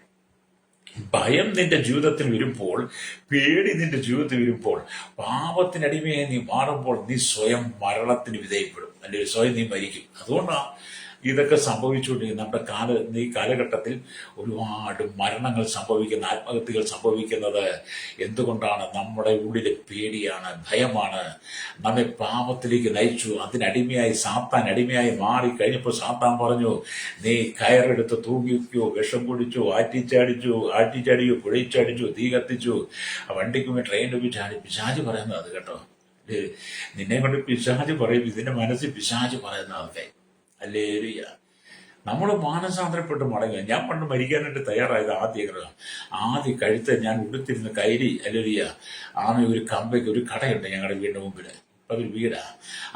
ഭയം നിന്റെ ജീവിതത്തിൽ വരുമ്പോൾ, പേടി നിന്റെ ജീവിതത്തിൽ വരുമ്പോൾ, പാപത്തിനടിമയെ നീ മാറുമ്പോൾ നീ സ്വയം മരണത്തിന് വിധേയപ്പെടും. അല്ലെങ്കിൽ സ്വയം നീ മരിക്കും. അതുകൊണ്ടാണ് ഇതൊക്കെ സംഭവിച്ചുകൊണ്ടിരിക്കുന്നത്. നമ്മുടെ ഈ കാലഘട്ടത്തിൽ ഒരുപാട് മരണങ്ങൾ സംഭവിക്കുന്ന, ആത്മഹത്യകൾ സംഭവിക്കുന്നത് എന്തുകൊണ്ടാണ്? നമ്മുടെ ഉള്ളിലെ പേടിയാണ്, ഭയമാണ് നമ്മെ പാപത്തിലേക്ക് നയിച്ചു. അതിനടിമയായി സാത്താൻ അടിമയായി മാറിക്കഴിഞ്ഞപ്പോൾ സാത്താൻ പറഞ്ഞു, നീ കയറെടുത്ത് തൂങ്ങിക്കോ, വിഷം കുടിച്ചു, ആറ്റിച്ചാടിയോ, കുഴയിച്ചടിച്ചു, തീ കത്തിച്ചു, വണ്ടിക്കുമേ ട്രെയിനിൽ ചാടി. പിശാച് പറയുന്നത് അത് കേട്ടോ. നിന്നെ കൊണ്ട് പിശാച് പറയും, ഇതിന്റെ മനസ്സിൽ പിശാച് പറയുന്നതൊക്കെ. ഹല്ലേലൂയ. നമ്മൾ മാനസാന്തരപ്പെട്ട് മടങ്ങുക. ഞാൻ പണ്ട് മരിക്കാനായിട്ട് തയ്യാറായത് ആദ്യ കഴുത്ത് ഞാൻ ഉടുത്തിരുന്ന കൈരി, ഹല്ലേലൂയ, ഒരു കമ്പയ്ക്ക് ഒരു കടയുണ്ട് ഞങ്ങളുടെ വീടിന്റെ മുമ്പിൽ. അതൊരു വീടാ.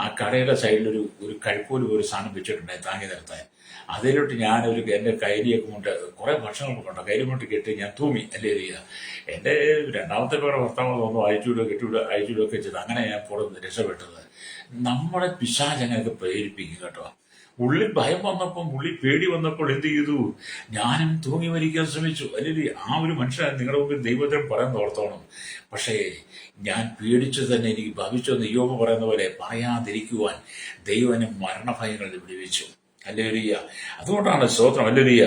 ആ കടയുടെ സൈഡിലൊരു കഴുക്കോല് ഒരു സാധനം വെച്ചിട്ടുണ്ടായി താങ്ങി നിർത്താൻ. അതിലോട്ട് എൻ്റെ കൈരിയൊക്കെ കൊണ്ട് കുറെ ഭക്ഷണങ്ങൾ കൊണ്ട് കൈരി കൊണ്ട് കെട്ടി ഞാൻ തൂങ്ങി. ഹല്ലേലൂയ. എൻ്റെ രണ്ടാമത്തെ പേരെ ഭർത്താവ് ഒന്ന് അയച്ചുവിടുകയൊക്കെ ചെയ്ത് അങ്ങനെ ഞാൻ പുറത്ത് രക്ഷപ്പെട്ടത്. നമ്മുടെ പിശാച് അങ്ങനെയൊക്കെ പ്രേരിപ്പിക്കും കേട്ടോ. ഉള്ളിൽ ഭയം വന്നപ്പോൾ, ഉള്ളിൽ പേടി വന്നപ്പോൾ എന്ത് ചെയ്തു? ഞാനും തൂങ്ങി മരിക്കാൻ ശ്രമിച്ചു. അല്ലെങ്കിൽ ഒരു മനുഷ്യൻ നിങ്ങളുടെ മുമ്പിൽ ദൈവത്തിന് പറയുന്ന ഓർത്തോണം. പക്ഷേ ഞാൻ പേടിച്ചു തന്നെ എനിക്ക് ഭവിച്ചെന്ന് യോബ് പറയുന്ന പോലെ പറയാതിരിക്കുവാൻ ദൈവനെ മരണഭയങ്ങൾ വിടുവിച്ചു. ഹല്ലേലൂയ. അതുകൊണ്ടാണ് സ്തോത്രം. ഹല്ലേലൂയ.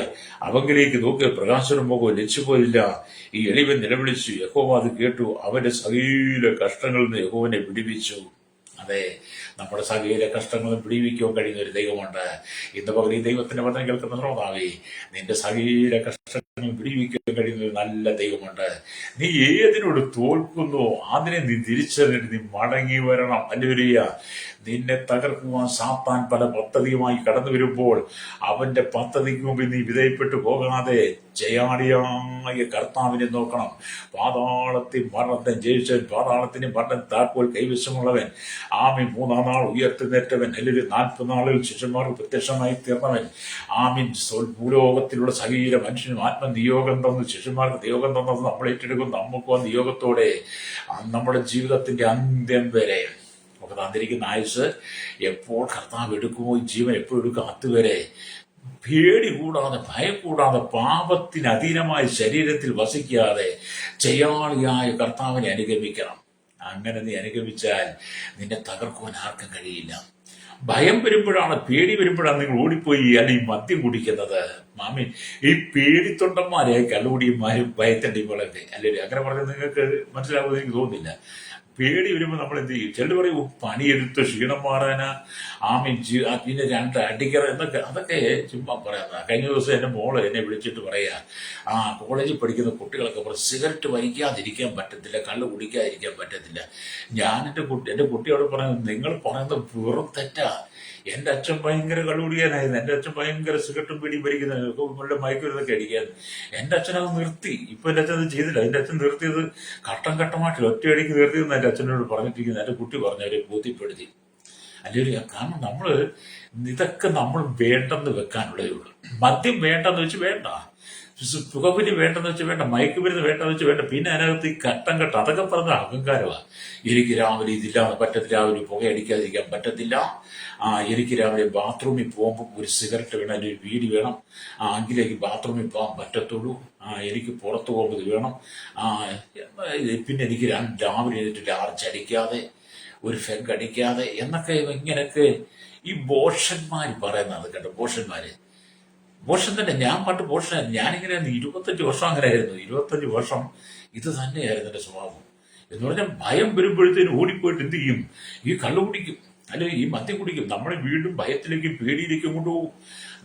അവങ്കിലേക്ക് നോക്കി പ്രകാശനം പോകുക ലഭിച്ചുപോയില്ല. ഈ എളിവൻ നിലവിളിച്ചു, യഹോവ അത് കേട്ടു, അവന്റെ സകല കഷ്ടങ്ങളിൽ നിന്ന് യഹോവനെ വിടുവിച്ചു. അതെ, നമ്മുടെ സകല കഷ്ടങ്ങളും പിടിവിക്കാൻ കഴിയുന്ന ഒരു ദൈവമുണ്ട്. ഇന്ന് പകൽ ഈ ദൈവത്തിന്റെ വചനം കേൾക്കുന്ന ശ്രോതാവേ, നിന്റെ സകല കഷ്ടങ്ങളും പിടിവിക്കാൻ കഴിയുന്ന ഒരു നല്ല ദൈവമുണ്ട്. നീ ഏതിനോട് തോൽക്കുന്നോ അതിനെ നീ തിരിച്ചറിഞ്ഞിട്ട് നീ മടങ്ങി വരണം. ഹല്ലേലൂയ. നിന്നെ തകർക്കുവാൻ സാത്താൻ പല പദ്ധതിയുമായി കടന്നു വരുമ്പോൾ അവന്റെ പദ്ധതിക്ക് മുമ്പിൽ നീ വിധേയപ്പെട്ടു പോകാതെ ജയാളിയായ കർത്താവിനെ നോക്കണം. മരണത്തെ ജയിച്ചവൻ, പാതാളത്തിന് മരണം താക്കോൽ കൈവശമുള്ളവൻ, മൂന്നാം നാൾ ഉയർത്തുന്നേറ്റവൻ, അല്ലെങ്കിൽ 40 നാളുകൾ ശിഷ്യന്മാർക്ക് പ്രത്യക്ഷമായി തീർന്നവൻ, ഭൂലോകത്തിലുള്ള സകല മനുഷ്യനും ആത്മനിയോഗം തന്നു, ശിഷ്യന്മാർക്ക് നിയോഗം തന്നത് നമ്മൾ ഏറ്റെടുക്കും. നമുക്ക് ആ നിയോഗത്തോടെ നമ്മുടെ ജീവിതത്തിന്റെ അന്ത്യം വരെ നമുക്ക് തന്നിരിക്കുന്ന ആയുസ് എപ്പോൾ കർത്താവ് എടുക്കുമോ, ജീവൻ എപ്പോഴും എടുക്കും, അതുവരെ പേടി കൂടാതെ, ഭയം കൂടാതെ, പാപത്തിന് അധീനമായ ശരീരത്തിൽ വസിക്കാതെ ചെയ്യാളിയായ കർത്താവിനെ അനുഗമിക്കണം. അങ്ങനെ നീ അനുഗമിച്ചാൽ നിന്നെ തകർക്കുവാൻ ആർക്കും കഴിയില്ല. ഭയം വരുമ്പോഴാണ്, പേടി വരുമ്പോഴാണ് നിങ്ങൾ ഓടിപ്പോയി അല്ലെങ്കിൽ മദ്യം കുടിക്കുന്നത്. മാമി, ഈ പേടിത്തൊണ്ടന്മാരെ കള്ളുകുടിയന്മാരും ഭയത്തണ്ടികളൊക്കെ അല്ലേ, അങ്ങനെ പറഞ്ഞാൽ നിങ്ങൾക്ക് മനസ്സിലാവുമെന്ന് എനിക്ക് തോന്നുന്നില്ല. പേടി വരുമ്പോൾ നമ്മൾ എന്ത് ചെയ്യും? ചിലർ പറയും പണിയെടുത്ത് ക്ഷീണം മാറാനാ, പിന്നെ 2 അടിക്കറ എന്നൊക്കെ. അതൊക്കെ ചുമ്മാ പറയാം. കഴിഞ്ഞ ദിവസം എൻ്റെ മോള് എന്നെ വിളിച്ചിട്ട് പറയാ, കോളേജിൽ പഠിക്കുന്ന കുട്ടികളൊക്കെ പറയും സിഗരറ്റ് വലിക്കാതിരിക്കാൻ പറ്റത്തില്ല, കള്ള് കുടിക്കാതിരിക്കാൻ പറ്റത്തില്ല. ഞാൻ എൻ്റെ കുട്ടിയോട് പറയുന്നത്, നിങ്ങൾ പറയുന്നത് വെറും തെറ്റാ. എൻ്റെ അച്ഛൻ ഭയങ്കര കള്ളുകുടിക്കാനായിരുന്നു. എൻ്റെ അച്ഛൻ ഭയങ്കര സിഗരറ്റും പിടിയും ഭരിക്കുന്ന മയക്കുമരുന്നൊക്കെ അടിക്കായിരുന്നു. എൻ്റെ അച്ഛൻ അത് നിർത്തി. ഇപ്പൊ എൻ്റെ അച്ഛൻ അത് ചെയ്തില്ല. എൻ്റെ അച്ഛൻ നിർത്തിയത് ഘട്ടം ഘട്ടമായിട്ട് ഒറ്റയടിക്ക് നിർത്തിയെന്ന് എൻ്റെ അച്ഛനോട് പറഞ്ഞിട്ടിരിക്കുന്നത് എൻ്റെ കുട്ടി പറഞ്ഞു, അവരെ ബോധ്യപ്പെടുത്തി. അല്ലെങ്കിൽ കാരണം ഇതൊക്കെ നമ്മൾ വേണ്ടെന്ന് വെക്കാനുള്ളതേ ഉള്ളൂ. മദ്യം വേണ്ടെന്ന് വെച്ച് വേണ്ട, പുകവലി വേണ്ടെന്ന് വെച്ച് വേണ്ട, മയക്കുമരുന്ന് വേണ്ടെന്ന് വെച്ച് വേണ്ട. പിന്നെ അതിനകത്ത് ഈ ഘട്ടം അതൊക്കെ പറഞ്ഞ അഹങ്കാരമാണ്. എനിക്ക് രാവിലെ ഇതില്ലാതെ പറ്റത്തില്ല, രാവിലെ പുകയടിക്കാതിരിക്കാൻ പറ്റത്തില്ല, എനിക്ക് രാവിലെ ബാത്റൂമിൽ പോകുമ്പോൾ ഒരു സിഗരറ്റ് വേണം, അല്ലെങ്കിൽ ഒരു വീടി വേണം, എങ്കിലേക്ക് ബാത്റൂമിൽ പോകാൻ പറ്റത്തുള്ളൂ, എനിക്ക് പുറത്തു പോകുമ്പോൾ വേണം, പിന്നെ എനിക്ക് രാവിലെ എഴുതിട്ട് ലാർജ് അടിക്കാതെ, ഒരു ഫെഗ് അടിക്കാതെ എന്നൊക്കെ ഇങ്ങനെയൊക്കെ ഈ ബോഷന്മാർ പറയുന്നത് കേട്ടോ. ബോഷൻ തന്നെ. ഞാൻ പണ്ട് ബോഷനായിരുന്നു. ഞാനിങ്ങനെയായിരുന്നു 25 വർഷം അങ്ങനെയായിരുന്നു. 25 വർഷം ഇത് തന്നെയായിരുന്നു എൻ്റെ സ്വഭാവം. എന്ന് പറഞ്ഞാൽ ഭയം വരുമ്പോഴത്തേനും ഓടിപ്പോയിട്ട് എന്ത് ചെയ്യും? ഈ കള്ളു കുടിക്കും, അല്ലെങ്കിൽ ഈ മദ്യം കുടിക്കും. നമ്മളെ വീണ്ടും ഭയത്തിലേക്കും പേടിയിലേക്കും കൊണ്ടുപോകും.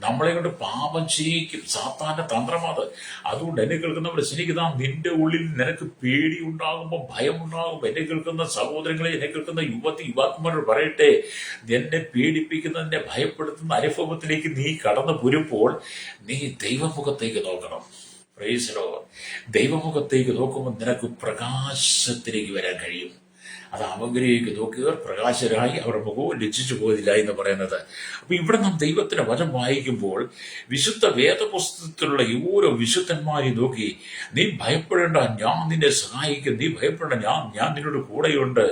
നമ്മളെ കൊണ്ട് പാപം ചെയ്യിക്കും. സാത്താന്റെ തന്ത്രമാണ്. അതുകൊണ്ട് എന്നെ കേൾക്കുന്നവരെ സ്നേഹിതാ, നിന്റെ ഉള്ളിൽ നിനക്ക് പേടി ഉണ്ടാകുമ്പോൾ, ഭയം ഉണ്ടാകുമ്പോൾ, എന്നെ കേൾക്കുന്ന സഹോദരങ്ങളെ, എന്നെ കേൾക്കുന്ന യുവാക്കന്മാരോട് പറയട്ടെ, എന്നെ പേടിപ്പിക്കുന്നതിനെ ഭയപ്പെടുത്തുന്ന അനുഭവത്തിലേക്ക് നീ കടന്നു പോരുമ്പോൾ നീ ദൈവമുഖത്തേക്ക് നോക്കണം. Praise the Lord. ദൈവമുഖത്തേക്ക് നോക്കുമ്പോൾ നിനക്ക് പ്രകാശത്തിലേക്ക് വരാൻ കഴിയും. അത് അവഗ്രഹിക്ക് നോക്കിയവർ പ്രകാശരായി അവർ മുഖവും ലജ്ജിച്ചു പോയതില്ല എന്ന് പറയുന്നത്. അപ്പൊ ഇവിടെ നാം ദൈവത്തിന്റെ വചനം വായിക്കുമ്പോൾ വിശുദ്ധ വേദപുസ്തകത്തിലുള്ള ഓരോ വിശുദ്ധന്മാരെയും നോക്കി, നീ ഭയപ്പെടേണ്ട, ഞാൻ നിന്നെ സഹായിക്കും, നീ ഭയപ്പെടേണ്ട, ഞാൻ നിന്നോട് കൂടെയുണ്ട്,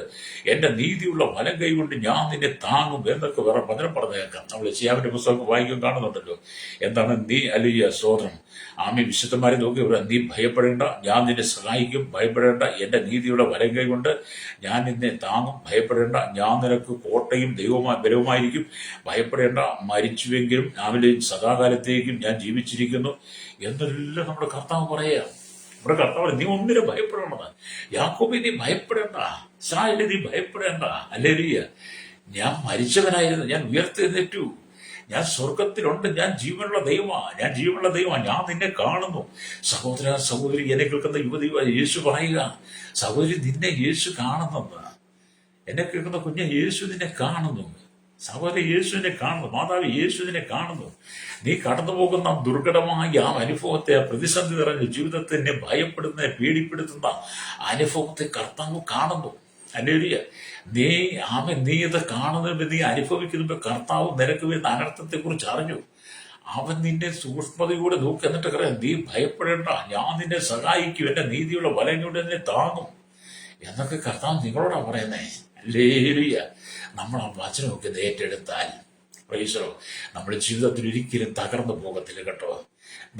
എന്റെ നീതിയുള്ള വലം കൈ കൊണ്ട് ഞാൻ നിന്നെ താങ്ങും എന്നൊക്കെ വേറെ വചനം പറഞ്ഞു കേൾക്കാം. നമ്മൾ യെശയ്യാവിന്റെ പുസ്തകം വായിക്കും കാണുന്നുണ്ടല്ലോ. എന്താണ് നീ അലിയ സ്തോത്രം. വിശുദ്ധന്മാരെ നോക്കി, നീ ഭയപ്പെടേണ്ട, ഞാൻ നിന്നെ സഹായിക്കും, ഭയപ്പെടേണ്ട, എന്റെ നീതിയുടെ വലം കൈ കൊണ്ട് ഞാൻ നിന്നെ താങ്ങും, ഭയപ്പെടേണ്ട, ഞാൻ നിനക്ക് കോട്ടയും ബലവുമായിരിക്കും, ഭയപ്പെടേണ്ട, മരിച്ചുവെങ്കിലും രാവിലെ സദാകാലത്തേക്കും ഞാൻ ജീവിച്ചിരിക്കുന്നു എന്നെല്ലാം നമ്മുടെ കർത്താവ് പറയാം. നമ്മുടെ കർത്താവ് നീ ഒന്നിനും ഭയപ്പെടേണ്ടത്. യാക്കോബേ നീ ഭയപ്പെടേണ്ട, ഇസ്രായേലേ നീ ഭയപ്പെടേണ്ട. ഹല്ലേലൂയ. ഞാൻ മരിച്ചവനായിരുന്നു, ഞാൻ ഉയർത്തെഴുന്നേറ്റു, ഞാൻ സ്വർഗത്തിലുണ്ട്, ഞാൻ ജീവനുള്ള ദൈവമാണ്, ഞാൻ നിന്നെ കാണുന്നു. സഹോദര സഹോദരി, എന്നെ കേൾക്കുന്ന യുവതി, യേശു പറയുക, സഹോദരി നിന്നെ യേശു കാണുന്നെന്ന്. എന്നെ കേൾക്കുന്ന കുഞ്ഞ്, യേശു നിന്നെ കാണുന്നു. സഹോദരി യേശുവിനെ കാണുന്നു. മാതാവ് യേശുവിനെ കാണുന്നു. നീ കടന്നു പോകുന്ന ദുർഘടമായ ആ അനുഭവത്തെ, ആ പ്രതിസന്ധി നിറഞ്ഞ ജീവിതത്തെ, എന്നെ ഭയപ്പെടുന്ന, പേടിപ്പെടുത്തുന്ന അനുഭവത്തെ കർത്താവ് കാണുന്നു. ഹല്ലേലൂയ. നീ ഇത് കാണുന്നതിന്, നീ അനുഭവിക്കുന്നതിന് കർത്താവ് നിനക്ക് വരുന്ന അനർത്ഥത്തെ കുറിച്ച് അറിഞ്ഞു. അവൻ നിന്നെ സൂക്ഷ്മതയോടെ നോക്കി. എന്നിട്ട് പറയാം, നീ ഭയപ്പെടേണ്ട, ഞാൻ നിന്നെ സഹായിക്കും, എന്റെ നീതിയുള്ള വലം കൊണ്ട് നിന്നെ താങ്ങും എന്നൊക്കെ കർത്താവ് നിങ്ങളോടാ പറയുന്നേ. ഹല്ലേലൂയ. നമ്മൾ ആ വചനമൊക്കെ ഏറ്റെടുത്താൽ പ്രൈസോ, നമ്മുടെ ജീവിതത്തിൽ ഒരിക്കലും തകർന്നു പോകത്തില്ല കേട്ടോ.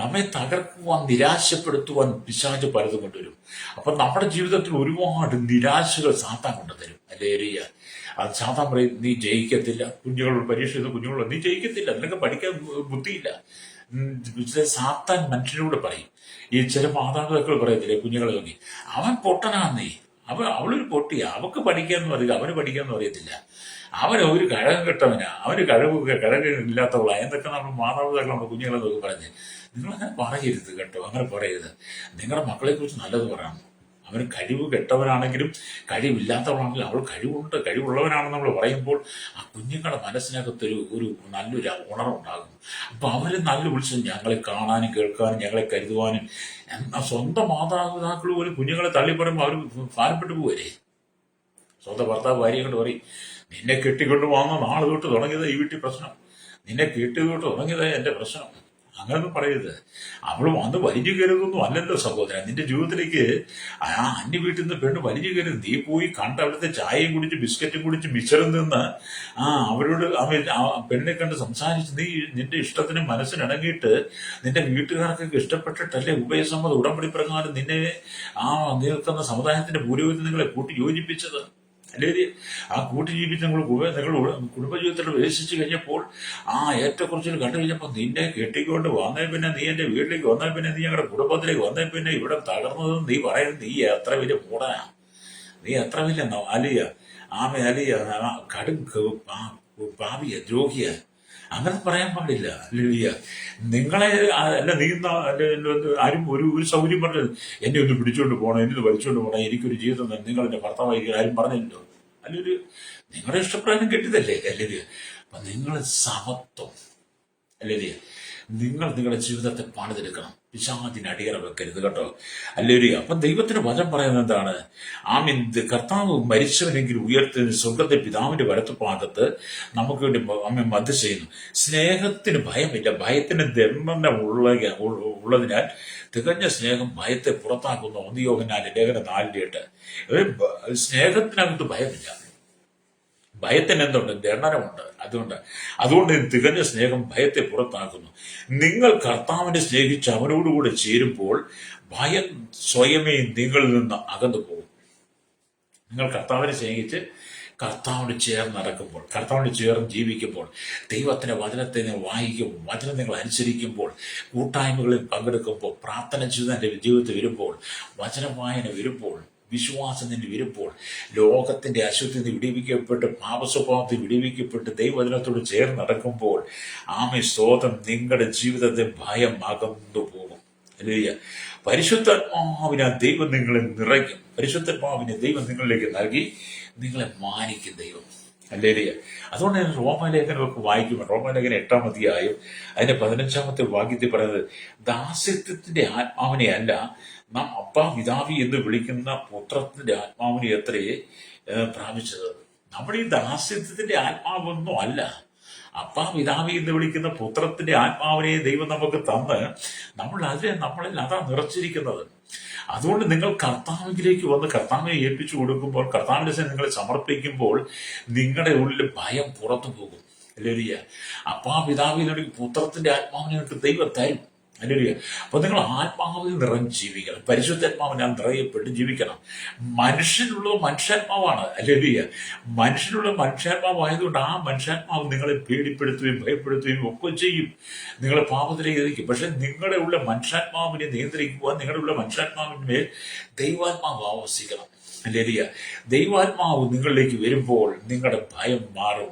നമ്മെ തകർക്കുവാൻ, നിരാശപ്പെടുത്തുവാൻ പിശാച് പലതും കൊണ്ടുവരും. അപ്പൊ നമ്മുടെ ജീവിതത്തിൽ ഒരുപാട് നിരാശകൾ സാത്താൻ കൊണ്ടുതരും. ഹല്ലേലൂയ. അത് സാത്താൻ പറയും, നീ ജയിക്കത്തില്ല. കുഞ്ഞുങ്ങളോട് പരീക്ഷ ചെയ്ത കുഞ്ഞുങ്ങളോട്, നീ ജയിക്കത്തില്ല, നിനക്ക് പഠിക്കാൻ ബുദ്ധിയില്ല. സാത്താൻ മനുഷ്യനോട് പറയും. ഈ ചില മാതാപിതാക്കൾ പറയത്തില്ലേ കുഞ്ഞുങ്ങളെ നോക്കി, അവൻ പൊട്ടനാന്നേ, അവളൊരു പൊട്ടിയാ, അവക്ക് പഠിക്കാന്ന് അറിയില്ല, അവന് പഠിക്കാന്ന് അറിയത്തില്ല, അവന് ഒരു കഴകം കെട്ടവനാ, അവന് കഴകം ഇല്ലാത്തവളാ എന്നൊക്കെ നമ്മൾ മാതാപിതാക്കൾ നമ്മുടെ കുഞ്ഞുങ്ങളെ നോക്കി പറഞ്ഞ്. നിങ്ങളങ്ങനെ പറയരുത് കേട്ടോ, അങ്ങനെ പറയരുത്. നിങ്ങളുടെ മക്കളെ കുറിച്ച് നല്ലത് പറയണം. അവന് കഴിവ് കെട്ടവനാണെങ്കിലും കഴിവില്ലാത്തവനാണെങ്കിലും അവൾ കഴിവുള്ളവനാണെന്ന് നമ്മൾ പറയുമ്പോൾ ആ കുഞ്ഞുങ്ങളുടെ മനസ്സിനകത്തൊരു നല്ലൊരു ഉണർവുണ്ടാകും. അപ്പൊ അവര് നല്ല വിളിച്ചത് ഞങ്ങളെ കാണാനും കേൾക്കാനും ഞങ്ങളെ കരുതുവാനും. സ്വന്തം മാതാപിതാക്കൾ പോലും കുഞ്ഞുങ്ങളെ തള്ളി പറയുമ്പോൾ അവർ ഭാരപ്പെട്ടു പോവരെ. സ്വന്തം ഭർത്താവ് ഭാര്യയെ കൊണ്ട് പറയും, നിന്നെ കെട്ടിക്കൊണ്ട് വന്ന നാളെ തൊട്ട് തുടങ്ങിയത് ഈ വീട്ടിൽ പ്രശ്നം, നിന്നെ കെട്ടിക്കൊണ്ട് തുടങ്ങിയത് എന്റെ പ്രശ്നം. അങ്ങനൊന്നും പറയരുത്. അവൾ വന്ന് വലിഞ്ഞു കയറുന്നൊന്നും അല്ലല്ലോ സഹോദരൻ. നിന്റെ ജീവിതത്തിലേക്ക് ആ അന്യ വീട്ടിൽ നിന്ന് പെണ്ണ് വലിഞ്ഞു കയറുന്നത്. നീ പോയി കണ്ട് അവിടുത്തെ ചായയും കുടിച്ച് ബിസ്ക്കറ്റും കുടിച്ച് മിച്ചറും നിന്ന് അവരോട് പെണ്ണിനെ കണ്ട് സംസാരിച്ച് നീ നിന്റെ ഇഷ്ടത്തിന് മനസ്സിനിണങ്ങിയിട്ട് നിന്റെ വീട്ടുകാർക്കൊക്കെ ഇഷ്ടപ്പെട്ടിട്ടല്ലേ ഉഭയസമ്മത ഉടമ്പടി പ്രകാരം നിന്നെ നിൽക്കുന്ന സമുദായത്തിന്റെ ഭൂരിപക്ഷം നിങ്ങളെ കൂട്ടി യോജിപ്പിച്ചത്. അല്ലെങ്കിൽ ആ കൂട്ടുജീവിതം നിങ്ങൾ കുടുംബജീവിതത്തിൽ പ്രവേശിച്ചു കഴിഞ്ഞപ്പോൾ ഏറ്റക്കുറച്ചിൽ കണ്ടു കഴിഞ്ഞപ്പോൾ നിന്നെ കെട്ടിക്കൊണ്ട് വന്നേ പിന്നെ നീ എന്റെ വീട്ടിലേക്ക് വന്നേ പിന്നെ നീ ഞങ്ങളുടെ കുടുംബത്തിലേക്ക് വന്നേ പിന്നെ ഇവിടെ തകർന്നതെന്ന് നീ പറയുന്നത് നീ എത്ര വലിയ മൂടനാ, നീ എത്ര വലിയ അലിയ അലിയ കടും പാപിയ ദ്രോഹിയ. അങ്ങനെ പറയാൻ പാടില്ല. അല്ലെ നിങ്ങളെ അല്ല നീ ആരും ഒരു സൗകര്യം പറഞ്ഞത് എന്നെ ഒന്ന് പിടിച്ചോണ്ട് പോകണം, എന്നെ ഒന്ന് വലിച്ചോണ്ട് പോകണം, എനിക്കൊരു ജീവിതം നിങ്ങൾ എന്റെ ഭർത്താവായി ആരും പറഞ്ഞില്ലല്ലോ. അല്ലൊരു നിങ്ങളുടെ ഇഷ്ടപ്രകാരം കെട്ടിയതല്ലേ. അല്ലേ അപ്പൊ നിങ്ങൾ സമത്വം അല്ലേ, നിങ്ങൾ നിങ്ങളുടെ ജീവിതത്തെ പണിതെടുക്കണം. പിശാചിന് അടിയറ വെക്കരുത് കേട്ടോ. അല്ലേ അപ്പം ദൈവത്തിന് വചനം പറയുന്നത് എന്താണ്? കർത്താവ് മരിച്ചവനെങ്കിൽ ഉയർത്തുന്ന സ്വർഗത്തെ പിതാവിന്റെ വലത്തുഭാഗത്ത് നമുക്ക് വേണ്ടി അമ്മ മധ്യ ചെയ്യുന്നു. സ്നേഹത്തിന് ഭയമില്ല, ഭയത്തിന് ദണ്ഡന ഉള്ളതിനാൽ തികഞ്ഞ സ്നേഹം ഭയത്തെ പുറത്താക്കുന്നു. 1 യോഹന്നാൻ ലേഖനം 4:8. സ്നേഹത്തിനകത്ത് ഭയമില്ല, ഭയത്തിന് എന്തുണ്ട്? ദണ്ഡനമുണ്ട്. അതുകൊണ്ട് തികഞ്ഞ സ്നേഹം ഭയത്തെ പുറത്താക്കുന്നു. നിങ്ങൾ കർത്താവിനെ സ്നേഹിച്ച് അവനോടുകൂടെ ചേരുമ്പോൾ ഭയം സ്വയമേ നിങ്ങളിൽ നിന്ന് അകന്നു പോകും. നിങ്ങൾ കർത്താവിനെ സ്നേഹിച്ച് കർത്താവിന് ചേർന്ന് നടക്കുമ്പോൾ, കർത്താവിന് ചേർന്ന് ജീവിക്കുമ്പോൾ, ദൈവത്തിന്റെ വചനത്തെ നിങ്ങൾ വായിക്കുമ്പോൾ, വചനം നിങ്ങൾ അനുസരിക്കുമ്പോൾ, കൂട്ടായ്മകളിൽ പങ്കെടുക്കുമ്പോൾ, പ്രാർത്ഥന ജീവിതത്തിൽ വരുമ്പോൾ, വചന വായന വരുമ്പോൾ, വിശ്വാസം നിന്ന് വരുമ്പോൾ, ലോകത്തിന്റെ അശുദ്ധി വിടിവിക്കപ്പെട്ട് പാപസ്വഭാവത്തിൽ വിടിവിക്കപ്പെട്ട് ദൈവവചനത്തോട് ചേർന്ന് നടക്കുമ്പോൾ സ്തോത്രം നിങ്ങളുടെ ജീവിതത്തെ ഭയം അകന്നു പോകും. അല്ലേയ പരിശുദ്ധാത്മാവിനെ ദൈവം നിങ്ങളെ നിറയ്ക്കും. പരിശുദ്ധാത്മാവിനെ ദൈവം നിങ്ങളിലേക്ക് നൽകി നിങ്ങളെ മാനിക്കും ദൈവം. അല്ലേലിയ. അതുകൊണ്ട് ഞാൻ റോമാലേഖനമൊക്കെ വായിക്കുമ്പോൾ റോമാലേഖനം 8-ാം അധ്യായം അതിന്റെ 15-ാമത്തെ വാക്യത്തിൽ പറയുന്നത് ദാസ്യത്വത്തിന്റെ ആത്മാവിനെ അല്ല നാം അപ്പാ പിതാവി എന്ന് വിളിക്കുന്ന പുത്രത്തിന്റെ ആത്മാവിനെ എത്രയെ പ്രാപിച്ചത്. നമ്മുടെ ഈ ദാസ്യത്വത്തിന്റെ ആത്മാവൊന്നും അല്ല, അപ്പാ പിതാവി എന്ന് വിളിക്കുന്ന പുത്രത്തിന്റെ ആത്മാവിനെ ദൈവം നമുക്ക് തന്ന് നമ്മളിൽ അതാ നിറച്ചിരിക്കുന്നത്. അതുകൊണ്ട് നിങ്ങൾ കർത്താവിലേക്ക് വന്ന് കർത്താവിനെ ഏൽപ്പിച്ചു കൊടുക്കുമ്പോൾ, കർത്താവിന്റെ നിങ്ങളെ സമർപ്പിക്കുമ്പോൾ നിങ്ങളുടെ ഉള്ളിൽ ഭയം പുറത്തു പോകും. അല്ലേലിയ. അപ്പാ പിതാവി എന്ന് വിളിക്കുന്ന പുത്രത്തിന്റെ ആത്മാവിനെ നിങ്ങൾക്ക് ദൈവം തരും. അല്ലേലിയ. അപ്പൊ നിങ്ങൾ ആത്മാവിൽ നിറഞ്ഞ് ജീവിക്കണം, പരിശുദ്ധാത്മാവിനാൽ നിറയപ്പെട്ട് ജീവിക്കണം. മനുഷ്യനുള്ളത് മനുഷ്യാത്മാവാണ്. അല്ലേലിയ. മനുഷ്യനുള്ള മനുഷ്യാത്മാവായതുകൊണ്ട് ആ മനുഷ്യാത്മാവ് നിങ്ങളെ പേടിപ്പെടുത്തുകയും ഭയപ്പെടുത്തുകയും ഒക്കെ ചെയ്യും, നിങ്ങളെ പാപത്തിലേക്ക് എത്തിക്കും. പക്ഷെ നിങ്ങളുടെ ഉള്ള മനുഷ്യാത്മാവിനെ നിയന്ത്രിക്കുവാൻ നിങ്ങളുടെ ഉള്ള മനുഷ്യാത്മാവിന്മേൽ ദൈവാത്മാവ് ആവസിക്കണം. അല്ലേലിയ. ദൈവാത്മാവ് നിങ്ങളിലേക്ക് വരുമ്പോൾ നിങ്ങളുടെ ഭയം മാറും,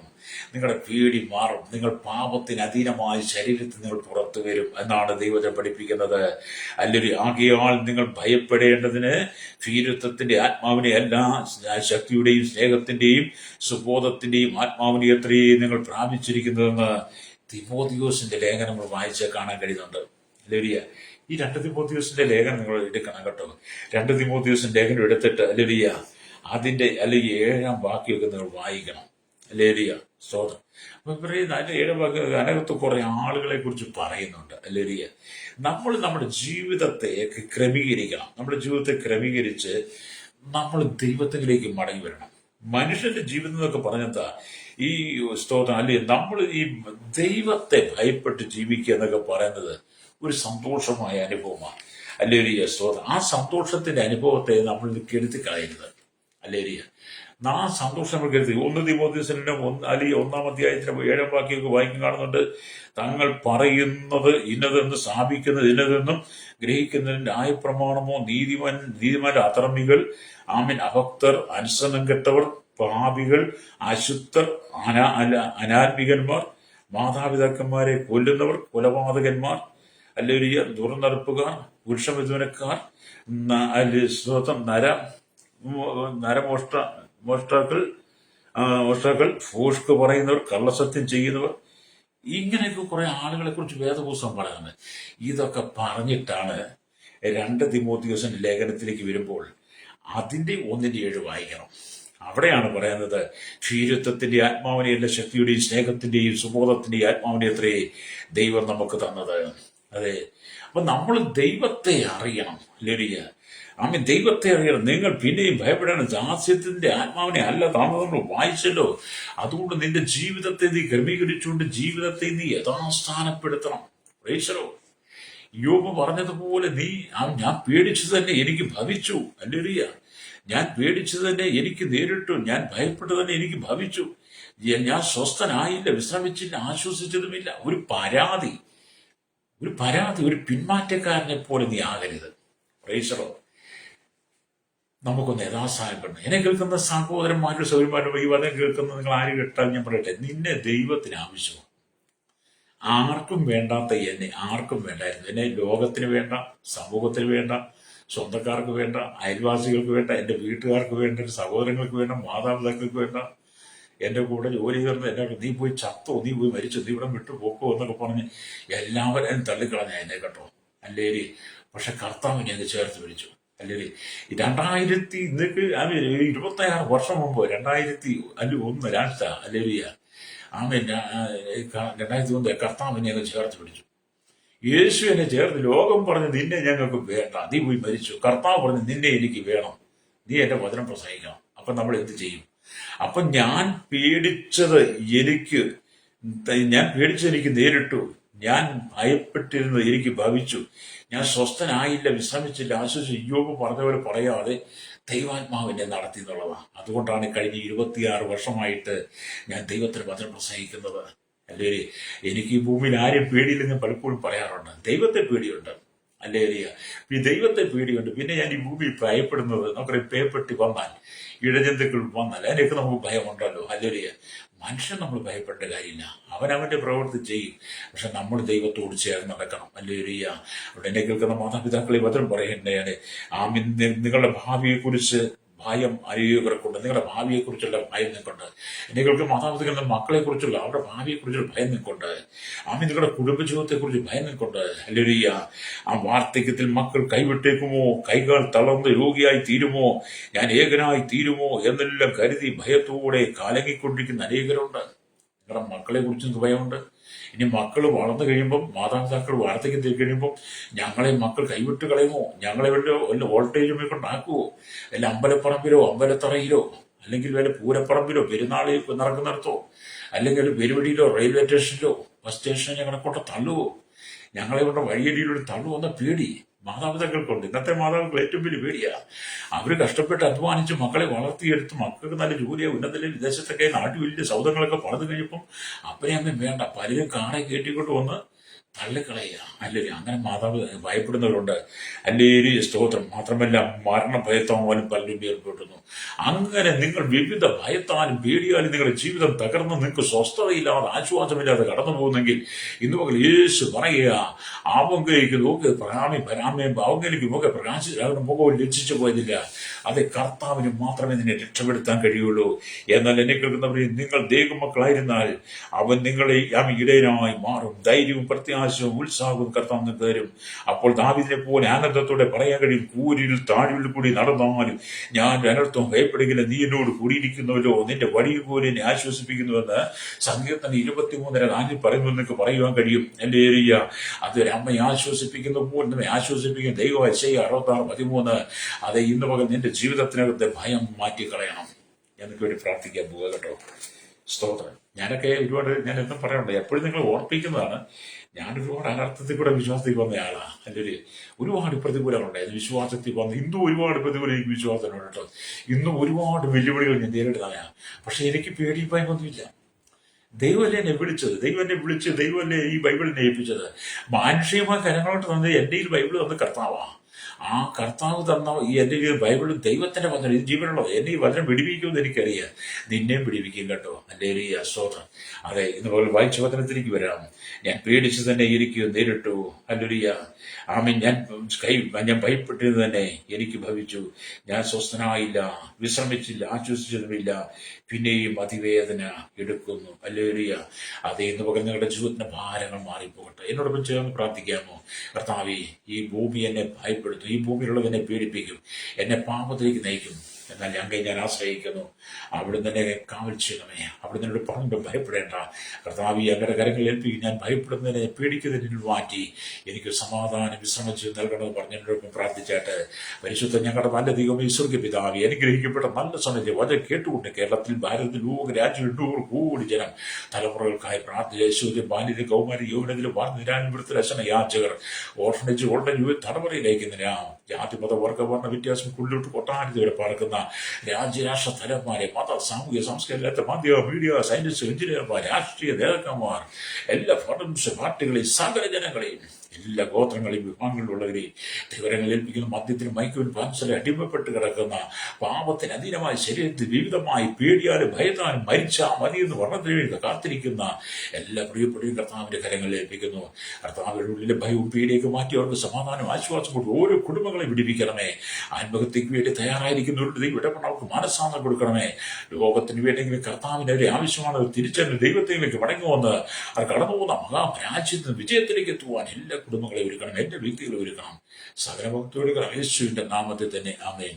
നിങ്ങളുടെ പേടി മാറും, നിങ്ങൾ പാപത്തിന് അധീനമായ ശരീരത്തിൽ നിങ്ങൾ പുറത്തു വരും എന്നാണ് ദൈവത്തെ പഠിപ്പിക്കുന്നത്. അല്ലെങ്കിൽ ആകയാൽ നിങ്ങൾ ഭയപ്പെടേണ്ടതിന് ഭീരുത്വത്തിന്റെ ആത്മാവിനെ അല്ല, ശക്തിയുടെയും സ്നേഹത്തിന്റെയും സുബോധത്തിന്റെയും ആത്മാവിനെ എത്രയും നിങ്ങൾ പ്രാപിച്ചിരിക്കുന്നതെന്ന് തിമോഥെയോസിന്റെ ലേഖനം നമ്മൾ വായിച്ചാൽ കാണാൻ കഴിയുന്നുണ്ട്. അല്ലേലിയ. ഈ 2 തിമോഥെയോസിന്റെ ലേഖനം നിങ്ങൾ എടുക്കണം കേട്ടോ. 2 തിമോഥെയോസിന്റെ ലേഖനം എടുത്തിട്ട് അല്ലേലിയ അതിന്റെ അല്ലെങ്കിൽ 7-ാം വാക്യമൊക്കെ നിങ്ങൾ വായിക്കണം. അല്ലേലിയ. സ്തോത്രം. അപ്പൊ പറയുന്ന അതിന്റെ 7-ാം വാക്യം അതിനകത്ത് കുറെ ആളുകളെ കുറിച്ച് പറയുന്നുണ്ട്. അല്ലേലിയ. നമ്മൾ നമ്മുടെ ജീവിതത്തെ ക്രമീകരിക്കണം. നമ്മുടെ ജീവിതത്തെ ക്രമീകരിച്ച് നമ്മൾ ദൈവത്തിലേക്ക് മടങ്ങി വരണം. മനുഷ്യന്റെ ജീവിതം എന്നൊക്കെ പറഞ്ഞാ ഈ സ്തോത്രം അല്ലെ, നമ്മൾ ഈ ദൈവത്തെ ഭയപ്പെട്ട് ജീവിക്കുക എന്നൊക്കെ പറയുന്നത് ഒരു സന്തോഷമായ അനുഭവമാണ്. അല്ലേലിയ. സ്തോത്രം. ആ സന്തോഷത്തിന്റെ അനുഭവത്തെ നമ്മൾ കെടുത്തി കളയരുത്. അല്ലേലിയ. ആ സന്തോഷം നമ്മൾ കരുതി 1 തിമോഥെയോസിന്റെ 1-ാം അധ്യായത്തിന്റെ 7-ാം വാക്യമൊക്കെ വായിക്കും കാണുന്നുണ്ട്. തങ്ങൾ പറയുന്നത് ഇന്നതെന്ന് സ്ഥാപിക്കുന്നത് ഇന്നതെന്നും ഗ്രഹിക്കുന്നതിന് ന്യായപ്രമാണമോ നീതിമാന്റെ അധർമ്മികൾ അഭക്തർ അനുസരണം കെട്ടവർ പാപികൾ അശുദ്ധർ അനാത്മികന്മാർ മാതാപിതാക്കന്മാരെ കൊല്ലുന്നവർ കൊലപാതകന്മാർ അല്ലേലിയ ദുർനടപ്പുകാർ പുരുഷവിധുനക്കാർ മോഷ്ടാക്കൾ ഭൂഷ്ക് പറയുന്നവർ കള്ളസത്യം ചെയ്യുന്നവർ ഇങ്ങനെയൊക്കെ കുറെ ആളുകളെ കുറിച്ച് വേദപുസ്തകം പറയുന്നത്. ഇതൊക്കെ പറഞ്ഞിട്ടാണ് 2 തിമോഥെയോസിന്റെ ലേഖനത്തിലേക്ക് വരുമ്പോൾ അതിന്റെ 1-7 വായിക്കണം. അവിടെയാണ് പറയുന്നത് ഭീരുത്വത്തിന്റെ ആത്മാവിനെയല്ല ശക്തിയുടെയും സ്നേഹത്തിന്റെയും സുബോധത്തിന്റെയും ആത്മാവിനെ എത്രയേ ദൈവം നമുക്ക് തന്നത്. അതെ. അപ്പൊ നമ്മൾ ദൈവത്തെ അറിയണം. ഹല്ലേലൂയ. ആമേൻ. ദൈവത്തെ അറിയണം. നിങ്ങൾ പിന്നെയും ഭയപ്പെടണം. ദാസ്യത്തിന്റെ ആത്മാവിനെ അല്ല താമസം നമ്മൾ വായിച്ചല്ലോ. അതുകൊണ്ട് നിന്റെ ജീവിതത്തെ നീ ക്രമീകരിച്ചുകൊണ്ട് ജീവിതത്തെ നീ യഥാസ്ഥാനപ്പെടുത്തണം. Praise the Lord. യോബ് പറഞ്ഞതുപോലെ ഞാൻ പേടിച്ചു തന്നെ എനിക്ക് ഭവിച്ചു. ഹല്ലേലൂയ. ഞാൻ പേടിച്ചു തന്നെ എനിക്ക് നേരിട്ടു. ഞാൻ ഭയപ്പെട്ടു തന്നെ എനിക്ക് ഭവിച്ചു. ഞാൻ സ്വസ്ഥനായില്ല, വിശ്രമിച്ചില്ല, ആശ്വസിച്ചതുമില്ല. ഒരു പിന്മാറ്റക്കാരനെ പോലെ നീ ആകരുത്. Praise the Lord. നമുക്കൊന്ന് യഥാസ്ഥാനപ്പെടണം. എന്നെ കേൾക്കുന്ന സഹോദരന്മാരുടെ സൗകര്യന്മാരുടെ ഈ വചനം കേൾക്കുന്ന നിങ്ങൾ ആര് കേട്ടാൽ ഞാൻ പറയട്ടെ, നിന്നെ ദൈവത്തിന് ആവശ്യമാണ്. ആർക്കും വേണ്ടാത്ത എന്നെ ആർക്കും വേണ്ടായിരുന്നു. എന്നെ ലോകത്തിന് വേണ്ട, സമൂഹത്തിന് വേണ്ട, സ്വന്തക്കാർക്ക് വേണ്ട, അയൽവാസികൾക്ക് വേണ്ട, എൻ്റെ വീട്ടുകാർക്ക് വേണ്ട, എൻ്റെ സഹോദരങ്ങൾക്ക് വേണ്ട, മാതാപിതാക്കൾക്ക് വേണ്ട, എൻ്റെ കൂടെ ജോലി ചെയ്തിരുന്ന എല്ലാവരും നീ പോയി ചത്തോ, നീ പോയി മരിച്ചോ, നീ ഇവിടെ വിട്ടു പോക്കോ എന്നൊക്കെ പറഞ്ഞ് എല്ലാവരും തള്ളിക്കളഞ്ഞ എന്നെ കേട്ടോ. അല്ലേരി. പക്ഷെ കർത്താവിനെ അങ്ങ് ചേർത്ത് പിടിച്ചു. അല്ലേരി. 26 വർഷം മുമ്പ് 2001 അല്ലേരിയ. ആമേൻ. 2001 കർത്താവിനെ അങ്ങ് ചേർത്ത് പിടിച്ചു. യേശു എന്നെ ചേർത്ത്. ലോകം പറഞ്ഞ് നിന്നെ ഞങ്ങൾക്ക് വേണ്ട, നീ പോയി മരിച്ചു. കർത്താവ് പറഞ്ഞ് നിന്നെ എനിക്ക് വേണം, നീ എന്റെ വചനം പ്രസംഗിക്കണം. അപ്പൊ നമ്മൾ എന്ത് ചെയ്യും? അപ്പൊ ഞാൻ പേടിച്ചത് എനിക്ക് നേരിട്ടു. ഞാൻ ഭയപ്പെട്ടിരുന്നത് എനിക്ക് ഭവിച്ചു. ഞാൻ സ്വസ്ഥനായില്ല, വിശ്രമിച്ചില്ല, ആശ്വസിച്ചു. യോബ് പറഞ്ഞ പോലെ പറയാതെ ദൈവാത്മാവിനെ നടത്തി എന്നുള്ളതാണ്. അതുകൊണ്ടാണ് കഴിഞ്ഞ 26 വർഷമായിട്ട് ഞാൻ ദൈവത്തിന് വചനം പ്രസംഗിക്കുന്നത്. അല്ലേ, എനിക്ക് ഈ ഭൂമിയിൽ ആരും പേടിയില്ലെന്ന് പലപ്പോഴും പറയാറുണ്ട്. ദൈവത്തെ പേടിയുണ്ട്. അല്ലേ, ഈ ദൈവത്തെ പേടിയുണ്ട്. പിന്നെ ഞാൻ ഈ ഭൂമിയിൽ ഭയപ്പെടുന്നത് നമുക്കറിയാം, പേപ്പെട്ടി വന്നാൽ, ഇഴജന്തുക്കൾ വന്നാൽ അതിനൊക്കെ നമുക്ക് ഭയമുണ്ടല്ലോ. അല്ലേ, മനുഷ്യൻ നമ്മൾ ഭയപ്പെട്ട കാര്യമില്ല, അവനവന്റെ പ്രവൃത്തി ചെയ്യും. പക്ഷെ നമ്മൾ ദൈവത്തോട് ചേർന്ന് നടക്കണം. അല്ലേലൂയ. അവിടെ എന്നെ കേൾക്കുന്ന മാതാപിതാക്കളെ വചനം പറയണ്ടേ, നിങ്ങളുടെ ഭാവിയെക്കുറിച്ച് ഭയം അനേകർക്കുണ്ട്. നിങ്ങളുടെ ഭാവിയെക്കുറിച്ചുള്ള ഭയം നിൽക്കുന്നുണ്ട്. എന്നെ കേൾക്കുന്ന മാതാപിതാക്കളുടെ മക്കളെ കുറിച്ചുള്ള അവരുടെ ഭാവിയെക്കുറിച്ചുള്ള ഭയം നിൽക്കുന്നുണ്ട്. നിങ്ങളുടെ കുടുംബജീവിതത്തെക്കുറിച്ച് ഭയം നിൽക്കുന്നുണ്ട്. അല്ലേലൂയ. ആ വാർദ്ധക്യത്തിൽ മക്കൾ കൈവിട്ടേക്കുമോ, കൈകാൽ തളർന്ന് രോഗിയായി തീരുമോ, ഞാൻ ഏകനായി തീരുമോ എന്നെല്ലാം കരുതി ഭയത്തോടെ കലങ്ങിക്കൊണ്ടിരിക്കുന്ന അനേകരുണ്ട്. നിങ്ങളുടെ മക്കളെ കുറിച്ച് നിങ്ങൾക്ക് ഭയമുണ്ട്. ഇനി മക്കൾ വളർന്നു കഴിയുമ്പം, മാതാപിതാക്കൾ വാർദ്ധക്യത്തിൽ കഴിയുമ്പം, ഞങ്ങളെ മക്കൾ കൈവിട്ട് കളയുമോ, ഞങ്ങളെ വല്ല വോൾട്ടേജുമേ കൊണ്ടാക്കുമോ, വല്ല അമ്പലപ്പറമ്പിലോ അമ്പലത്തറയിലോ, അല്ലെങ്കിൽ വല്ല പൂരപ്പറമ്പിലോ പെരുന്നാളിൽ നടക്കുന്നിടത്തോ, അല്ലെങ്കിൽ പെരുവഴിയിലോ റെയിൽവേ സ്റ്റേഷനിലോ ബസ് സ്റ്റേഷനിൽ ഞങ്ങളെ കൊണ്ട് തള്ളുവോ, ഞങ്ങളെ കൊണ്ട് വഴിയടിയിലൂടെ തള്ളുവെന്ന പേടി മാതാപിതാക്കൾക്കുണ്ട്. ഇന്നത്തെ മാതാപിതാക്കൾ ഏറ്റവും വലിയ പേടിയാ. അവർ കഷ്ടപ്പെട്ട് അധ്വാനിച്ച് മക്കളെ വളർത്തിയെടുത്ത് മക്കൾക്ക് നല്ല ജോലിയോ ഉന്നത വിദേശത്തൊക്കെ നാട്ടിൽ വലിയ സൗദങ്ങളൊക്കെ പണിത് കഴിഞ്ഞപ്പം അപ്പനെ അമ്മയും വേണ്ട, പലരും കാറെ കയറ്റിക്കൊണ്ട് വന്ന് തള്ളിക്കളയുക. അല്ലേ, അങ്ങനെ മാതാവ് ഭയപ്പെടുന്നവരുണ്ട്. അല്ലേരി സ്തോത്രം. മാത്രമല്ല മരണഭയത്താലും പലരും ഏർപ്പെടുന്നു. അങ്ങനെ നിങ്ങൾ വിവിധ ഭയത്താലും പേടിയാലും നിങ്ങളുടെ ജീവിതം തകർന്ന് നിങ്ങൾക്ക് സ്വസ്ഥതയില്ലാതെ ആശ്വാസമില്ലാതെ കടന്നു പോകുന്നെങ്കിൽ ഇന്ന് പകൽ യേശു പറയുക, അവങ്കലേക്ക് നോക്ക് അവങ്കലേക്ക് നോക്ക് പ്രകാശിച്ച് അവരുടെ മുഖവും ലജ്ജിച്ചു പോയതില്ല. അത് കർത്താവിന് മാത്രമേ നിന്നെ രക്ഷപ്പെടുത്താൻ കഴിയുള്ളൂ. എന്നാൽ എന്നെ കേൾക്കുന്നവരെ, നിങ്ങൾ ദൈവമക്കളായിരുന്നാൽ അവൻ നിങ്ങളെ ഇടയനായി മാറും. ധൈര്യവും പ്രത്യാശവും ഉത്സാഹവും കർത്താവ് തരും. അപ്പോൾ ദാവീദിനെ പോലെ ആനന്ദത്തോടെ പറയാൻ കഴിയും, കൂരിൽ താഴ്വിൽ കൂടി നടന്നാലും ഞാൻ അനർത്ഥം ഭയപ്പെടുകില്ല, നീ എന്നോട് കൂടിയിരിക്കുന്നുവല്ലോ, നിന്റെ വടിയിൽ പോലെ എന്നെ ആശ്വസിപ്പിക്കുന്നുവെന്ന് സങ്കീർത്തനം 23:4 പറയുമ്പോൾ നിങ്ങൾക്ക് പറയുവാൻ കഴിയും. എന്റെ ഏരിയ അതൊരു അമ്മയെ ആശ്വസിപ്പിക്കുന്ന പോലെ നമ്മെ ആശ്വസിപ്പിക്കുന്ന ദൈവം. യെശയ്യാ 66:13. അത് ഇന്ന് പകൽ നിന്റെ ജീവിതത്തിനകത്തെ ഭയം മാറ്റിക്കളയണം. എനിക്ക് വേണ്ടി പ്രാർത്ഥിക്കാൻ പോവുക കേട്ടോ. സ്തോത്രം. ഞാനൊക്കെ ഞാൻ എന്നും പറയാറുണ്ട്, എപ്പോഴും നിങ്ങൾ ഓർപ്പിക്കുന്നതാണ്. ഞാൻ ഒരുപാട് അനർത്ഥത്തിൽ കൂടെ വിശ്വാസത്തിൽ വന്ന ആളാണ്. എൻ്റെ ഒരുപാട് പ്രതികൂലങ്ങളുണ്ടായിരുന്നു വിശ്വാസത്തിൽ വന്ന്. ഇന്നും ഒരുപാട് പ്രതികൂലം എനിക്ക് വിശ്വാസമുണ്ട് കേട്ടോ. ഇന്നും ഒരുപാട് വെല്ലുവിളികൾ ഞാൻ നേരിടുന്നതാണ്. പക്ഷെ എനിക്ക് പേടി ഭയമൊന്നുമില്ല. ദൈവമല്ലേ എന്നെ വിളിച്ചത്, ദൈവമല്ലേ ഈ ബൈബിളിനെ ഏൽപ്പിച്ചത്. മാനുഷികമായ കരങ്ങളോട്ട് തന്നെ എൻ്റെ ഈ ബൈബിൾ തന്ന കർത്താവാണ്. ആ കർത്താവ് തന്ന ഈ എൻ്റെ ഈ ബൈബിൾ ദൈവത്തിന്റെ വചനം, ഇത് ജീവനുള്ളോ. എന്നെ ഈ വചനം പിടിപ്പിക്കുമെന്ന് എനിക്കറിയാം. നിന്നെയും പിടിപ്പിക്കും കേട്ടോ. എൻ്റെ ഒരു അസ്തോത്രം. അതെ, ഇന്ന് പോലെ വായിച്ച വചനത്തിലേക്ക് വരാം. ഞാൻ പേടിച്ച് തന്നെ എനിക്ക് നേരിട്ടു. അല്ലുരിയ. ഞാൻ ഭയപ്പെട്ടിരുന്നു തന്നെ എനിക്ക് ഭവിച്ചു. ഞാൻ സ്വസ്ഥനായില്ല, വിശ്രമിച്ചില്ല, ആശ്വസിച്ചതുമില്ല, പിന്നെയും അതിവേദന എടുക്കുന്നു. അല്ലുരിയ. അതേ, ഇന്ന് പകൽ നിങ്ങളുടെ ജീവിതത്തിന്റെ ഭാരങ്ങൾ മാറിപ്പോകട്ടെ. എന്നോടൊപ്പം ചേർന്ന് പ്രാർത്ഥിക്കാമോ? കർത്താവേ, ഈ ഭൂമി എന്നെ ഭയപ്പെടുത്തും, ഈ ഭൂമിയിലുള്ളത് എന്നെ പീഡിപ്പിക്കും, എന്നെ പാപത്തിലേക്ക് നയിക്കും. എന്നാൽ ഞാൻ ആശ്രയിക്കുന്നു. അവിടുന്ന് തന്നെ കാവൽ ചെയ്യണമേ. അവിടുന്ന് എന്നോട് പറഞ്ഞു, ഭയപ്പെടേണ്ട കർത്താവ്, അങ്ങയുടെ കരങ്ങളിൽ ഏൽപ്പിക്കും. ഞാൻ ഭയപ്പെടുന്നതിനെ പേടിക്കുന്നതിന് മാറ്റി എനിക്ക് സമാധാനം വിശ്രമിച്ച് നൽകണമെന്ന് പറഞ്ഞതിനോടൊപ്പം പ്രാർത്ഥിച്ചായിട്ട്, പരിശുദ്ധ ഞങ്ങളുടെ നല്ല ദൈവമേ, സ്വർഗ്ഗ പിതാവേ, അനുഗ്രഹിക്കപ്പെട്ട നല്ല സമയത്ത് വചനം കേട്ടുകൊണ്ട് കേരളത്തിൽ, ഭാരതത്തിൽ, രാജ്യത്തിൽ 100 കോടി ജനം തലമുറകൾക്കായി പ്രാർത്ഥിച്ച ഐശ്വര്യം, ബാല്യത, കൗമാരി, യൗവനത്തിലും നിരാനുഭവത്തിൽ അശന യാചകർ, ഓർഫനേജ്, ഓൾഡൻ യൂത്ത് തലമുറയിലേക്ക് ജാതി മത വർഗവർണ്ണ വ്യത്യാസം കുള്ളിട്ട് കൊട്ടാരത്തിലൂടെ പറക്കുന്ന രാജ്യരാഷ്ട്ര തലവന്മാരെ, മത സാമൂഹ്യ സംസ്കാരമില്ലാത്ത മീഡിയ, സയന്റിസ്റ്റ്, എഞ്ചിനീയർമാർ, രാഷ്ട്രീയ നേതാക്കന്മാർ, എല്ലാ ഫണ്ടംസ് പാർട്ടികളെയും സകല ജനങ്ങളെയും, എല്ലാ ഗോത്രങ്ങളെയും വിഭാഗങ്ങളിലുള്ളവരെയും വിവരങ്ങൾ ഏൽപ്പിക്കുന്ന മദ്യത്തിനും മയക്കുവിനും പാൻസലെ അടിമപ്പെട്ട് കിടക്കുന്ന പാപത്തിന് അധീനമായ ശരീരത്തിൽ വിവിധമായി പേടിയാലും ഭയത്താലും മരിച്ചാ മതിയെന്ന് വർണ്ണത്തിന് വേണ്ടി കാത്തിരിക്കുന്ന എല്ലാ പ്രിയപ്പെട്ടവരും കർത്താവിന്റെ കരങ്ങളിൽ ഏൽപ്പിക്കുന്നു. കർത്താവിന്റെ ഉള്ളിലെ ഭയവും പേടിയൊക്കെ മാറ്റി അവർക്ക് സമാധാനം, ആശ്വാസം കൊടുക്കും. ഓരോ കുടുംബങ്ങളെ വിടിപ്പിക്കണമേ. ആത്മഹത്യക്ക് വേണ്ടി തയ്യാറായിരിക്കുന്നവരുടെ ദൈവം ഇടപെടൽ അവർക്ക് മനസ്സാന്തം കൊടുക്കണമേ. ലോകത്തിന് വേണ്ടെങ്കിലും കർത്താവിന്റെ അവരെ ആവശ്യമാണ് തിരിച്ചറിഞ്ഞ് ദൈവത്തിലേക്ക് മടങ്ങുവന്ന് അവർ കടന്നു പോകുന്ന മഹാരാജ്യത്തിന് വിജയത്തിലേക്ക് എത്തുവാൻ എല്ലാ കുടുംബങ്ങളെ ഒരുക്കണം, എന്റെ വ്യക്തികളെ ഒരുക്കണം. സകല ഭക്തിയോടെ യേശുവിന്റെ നാമത്തിൽ തന്നെ ആമേൻ.